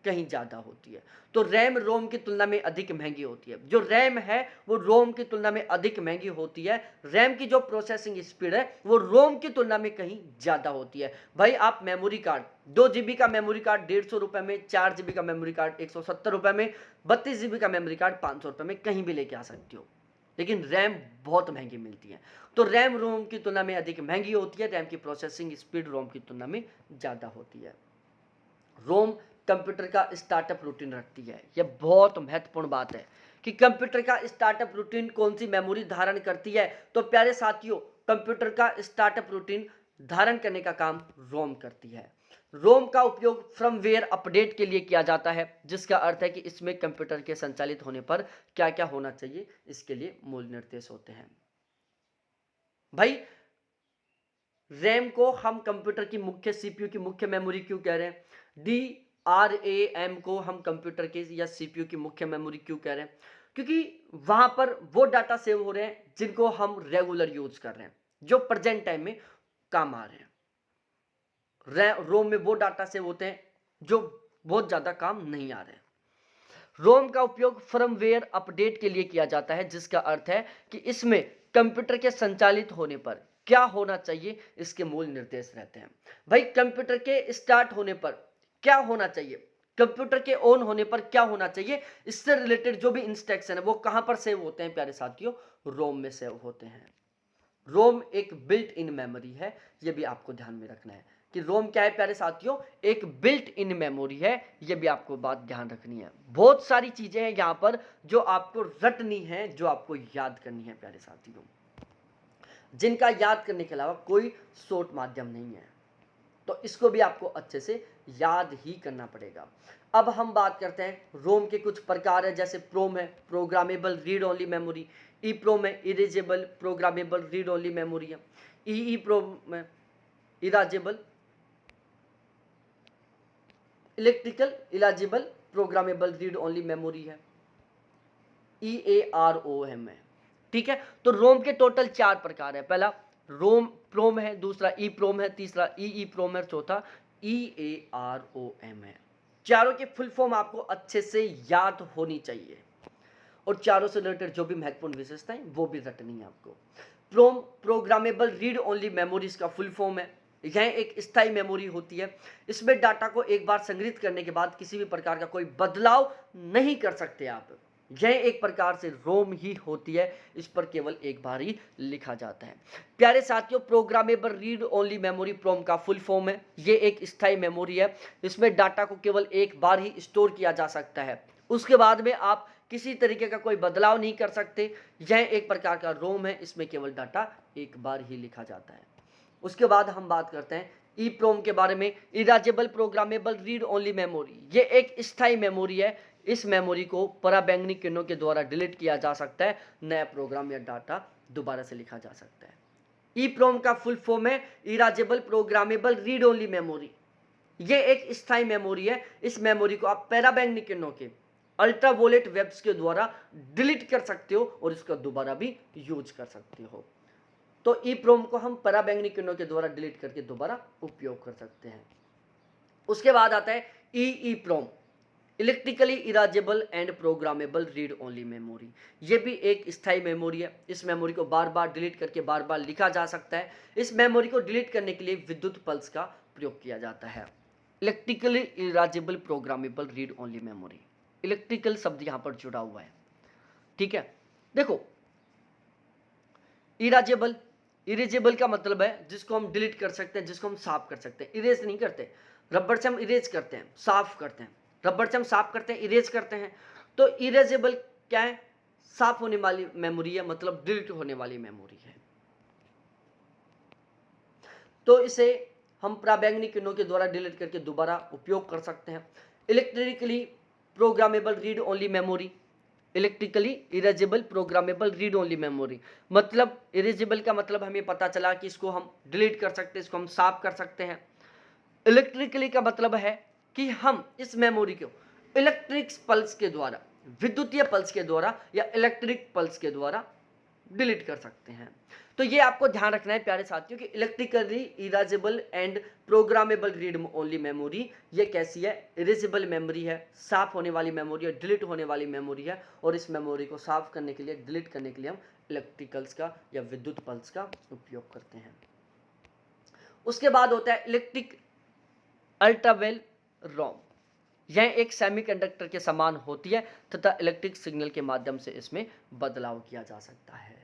कहीं ज़्यादा होती है। तो रैम रोम की तुलना में अधिक महंगी होती है। जो रैम है वो रोम की तुलना में अधिक महंगी होती है। रैम की जो प्रोसेसिंग स्पीड है वो रोम की तुलना में कहीं ज़्यादा होती है। भाई आप मेमोरी कार्ड 2 GB का मेमोरी कार्ड 150 रुपये में, 4 GB का मेमोरी कार्ड 170 रुपये में, 32 GB का मेमोरी कार्ड 500 रुपये में कहीं भी लेके आ सकते हो, लेकिन रैम बहुत महंगी मिलती है। तो रैम रोम की तुलना में अधिक महंगी होती है। रैम की प्रोसेसिंग स्पीड रोम की तुलना में ज़्यादा होती है। रोम कंप्यूटर का स्टार्टअप रूटीन रखती है। यह बहुत महत्वपूर्ण बात है कि कंप्यूटर का स्टार्टअप रूटीन कौन सी मेमोरी धारण करती है। तो प्यारे साथियों, कंप्यूटर का स्टार्टअप रूटीन धारण करने का काम रोम करती है। रोम का उपयोग फर्मवेयर अपडेट के लिए किया जाता है, जिसका अर्थ है कि इसमें कंप्यूटर के संचालित होने पर क्या क्या होना चाहिए, इसके लिए मूल निर्देश होते हैं। भाई रैम को हम कंप्यूटर की मुख्य सीपीयू की मुख्य मेमोरी क्यों कह रहे हैं? DRAM को हम कंप्यूटर के या सीपीयू की मुख्य मेमोरी क्यों कह रहे हैं? क्योंकि वहां पर वो डाटा सेव हो रहे हैं जिनको हम रेगुलर यूज कर रहे हैं, जो प्रेजेंट टाइम में काम आ रहे हैं। रोम में वो डाटा सेव होते हैं जो बहुत ज्यादा काम नहीं आ रहे हैं। रोम का उपयोग फर्मवेयर अपडेट के लिए किया जाता है, जिसका अर्थ है कि इसमें कंप्यूटर के संचालित होने पर क्या होना चाहिए, इसके मूल निर्देश रहते हैं। भाई कंप्यूटर के स्टार्ट होने पर क्या होना चाहिए, कंप्यूटर के ऑन होने पर क्या होना चाहिए, इससे रिलेटेड जो भी इंस्ट्रक्शन है वो कहां पर सेव होते हैं प्यारे साथियों? रोम में सेव होते हैं। रोम एक बिल्ट इन मेमोरी है, यह भी आपको ध्यान में रखना है कि रोम क्या है प्यारे साथियों? एक बिल्ट इन मेमोरी है। यह भी आपको बात ध्यान रखनी है। बहुत सारी चीजें हैं यहां पर जो आपको रटनी है, जो आपको याद करनी है प्यारे साथियों, जिनका याद करने के अलावा कोई शॉर्ट माध्यम नहीं है। तो इसको भी आपको अच्छे से याद ही करना पड़ेगा। अब हम बात करते हैं रोम के कुछ प्रकार है। जैसे प्रोम है, programmable read only memory. E PROM है, erasable programmable read only memory है। ई प्रोम है, erasable electrical eligible programmable read only memory है। EAROM है। ठीक है, तो रोम के टोटल 4 प्रकार है। पहला रोम प्रोम है, दूसरा ई प्रोम है, तीसरा ई प्रोम है, चौथा EAROM है। चारों के फुल फॉर्म आपको अच्छे से याद होनी चाहिए और चारों से रिलेटेड जो भी महत्वपूर्ण विशेषताएं वो भी रटनी है आपको। प्रोम प्रोग्रामेबल रीड ओनली मेमोरी इसका फुल फॉर्म है। यह एक स्थायी मेमोरी होती है। इसमें डाटा को एक बार संग्रहित करने के बाद किसी भी प्रकार का कोई बदलाव नहीं कर सकते आप। यह एक प्रकार से रोम ही होती है, इस पर केवल एक बार ही लिखा जाता है। प्यारे साथियों, प्रोग्रामेबल रीड ओनली मेमोरी प्रोम का फुल फॉर्म है। यह एक स्थायी मेमोरी है। इसमें डाटा को केवल एक बार ही स्टोर किया जा सकता है, उसके बाद में आप किसी तरीके का कोई बदलाव नहीं कर सकते। यह एक प्रकार का रोम है, इसमें केवल डाटा एक बार ही लिखा जाता है। उसके बाद हम बात करते हैं ई प्रोम के बारे में। Erasable programmable read only memory, ये एक स्थायी मेमोरी है। इस मेमोरी को पराबैंगनी किरणों के द्वारा डिलीट किया जा सकता है, नया प्रोग्राम या डाटा दोबारा से लिखा जा सकता है। ई प्रोम का फुल फॉर्म है erasable programmable read only memory. ये एक स्थायी मेमोरी है। इस मेमोरी को आप पराबैंगनी किरणों के अल्ट्रावोलेट वेव्स के द्वारा डिलीट कर सकते हो और इसका दोबारा भी यूज कर सकते हो। तो ई प्रोम को हम पराबैंगनी किरणों के द्वारा डिलीट करके दोबारा उपयोग कर सकते हैं। उसके बाद आता है E PROM, electrically erasable and programmable read only memory. ये भी एक स्थायी मेमोरी है। इस मेमोरी को बार बार डिलीट करके बार बार लिखा जा सकता है। इस मेमोरी को डिलीट करने के लिए विद्युत पल्स का प्रयोग किया जाता है। Electrically erasable programmable read only memory, electrical शब्द यहां पर जुड़ा हुआ है। ठीक है, देखो इरेजेबल, इरेजेबल का मतलब है जिसको हम डिलीट कर सकते हैं, जिसको हम साफ कर सकते हैं। इरेज नहीं करते, रबड़ से हम इरेज करते हैं, साफ करते हैं। रबड़ से हम साफ करते हैं, इरेज करते हैं। तो इरेजेबल क्या है? साफ होने वाली मेमोरी है, मतलब डिलीट होने वाली मेमोरी है। तो इसे हम पराबैंगनी किरणों के द्वारा डिलीट करके दोबारा उपयोग कर सकते हैं। Electrically programmable read only memory, electrically erasable programmable read only memory, मतलब इरेजेबल का मतलब हमें पता चला कि इसको हम डिलीट कर सकते हैं, इसको हम साफ कर सकते हैं। इलेक्ट्रिकली का मतलब है कि हम इस मेमोरी को इलेक्ट्रिक पल्स के द्वारा, विद्युतीय पल्स के द्वारा या इलेक्ट्रिक पल्स के द्वारा डिलीट कर सकते हैं। तो ये आपको ध्यान रखना है प्यारे साथियों कि electrically erasable and programmable read only memory ये कैसी है, इरेजेबल मेमोरी है, साफ होने वाली मेमोरी है, डिलीट होने वाली मेमोरी है, और इस मेमोरी को साफ करने के लिए, डिलीट करने के लिए हम इलेक्ट्रिकल्स का या विद्युत पल्स का उपयोग करते हैं। उसके बाद होता है इलेक्ट्रिक अल्ट्रावेल रोम। यह एक सेमीकंडक्टर के समान होती है तथा इलेक्ट्रिक सिग्नल के माध्यम से इसमें बदलाव किया जा सकता है।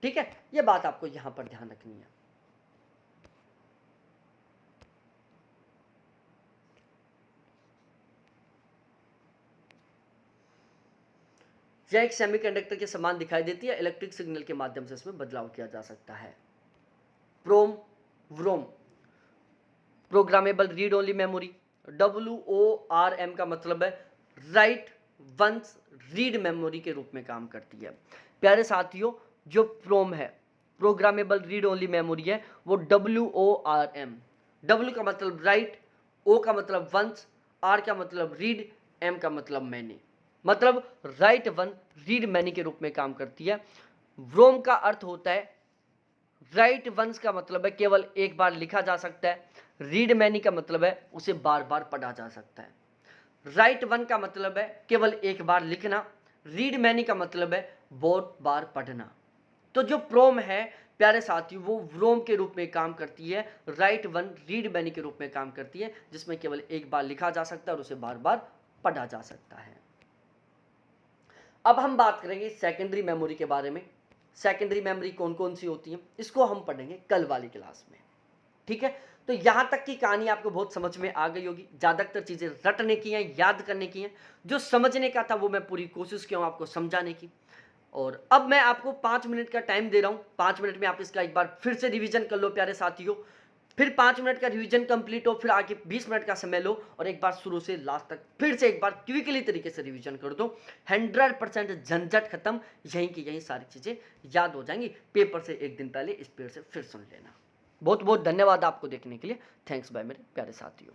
ठीक है, यह बात आपको यहां पर ध्यान रखनी है। यह एक सेमीकंडक्टर के समान दिखाई देती है, इलेक्ट्रिक सिग्नल के माध्यम से इसमें बदलाव किया जा सकता है। PROM WROM, programmable read only memory, WORM का मतलब है राइट वंस रीड मेमोरी के रूप में काम करती है। प्यारे साथियों, जो प्रोम है, प्रोग्रामेबल रीड ओनली मेमोरी है, वो WORM, W का मतलब राइट, O का मतलब वंस, R का मतलब रीड, M का मतलब मैनी, मतलब राइट वन रीड मैनी के रूप में काम करती है। व्रोम का अर्थ होता है राइट वंस का मतलब है केवल एक बार लिखा जा सकता है, रीड मैनी का मतलब है उसे बार बार पढ़ा जा सकता है। राइट वन का मतलब है केवल एक बार लिखना, रीड मैनी का मतलब है बहुत बार पढ़ना। तो जो प्रोम है प्यारे साथियों, वो व्रोम के रूप में काम करती है, राइट वन रीड मैनी के रूप में काम करती है, जिसमें केवल एक बार लिखा जा सकता है और उसे बार बार पढ़ा जा सकता है। अब हम बात करेंगे सेकेंडरी मेमोरी के बारे में। सेकेंडरी मेमोरी कौन कौन सी होती है, इसको हम पढ़ेंगे कल वाली क्लास में। ठीक है, तो यहां तक की कहानी आपको बहुत समझ में आ गई होगी। ज्यादातर चीजें रटने की हैं, याद करने की हैं, जो समझने का था वो मैं पूरी कोशिश किया हूं आपको समझाने की। और अब मैं आपको 5 मिनट का टाइम दे रहा हूं, 5 मिनट में आप इसका एक बार फिर से रिवीजन कर लो प्यारे साथियों। फिर 5 मिनट का रिवीजन कंप्लीट हो, फिर आगे 20 मिनट का समय लो और एक बार शुरू से लास्ट तक फिर से एक बार क्विकली तरीके से रिवीजन कर दो। 100% झंझट खत्म, यहीं की यहीं सारी चीजें याद हो जाएंगी। पेपर से एक दिन पहले स्पीड से फिर सुन लेना। बहुत बहुत धन्यवाद आपको देखने के लिए। थैंक्स बाय मेरे प्यारे साथियों।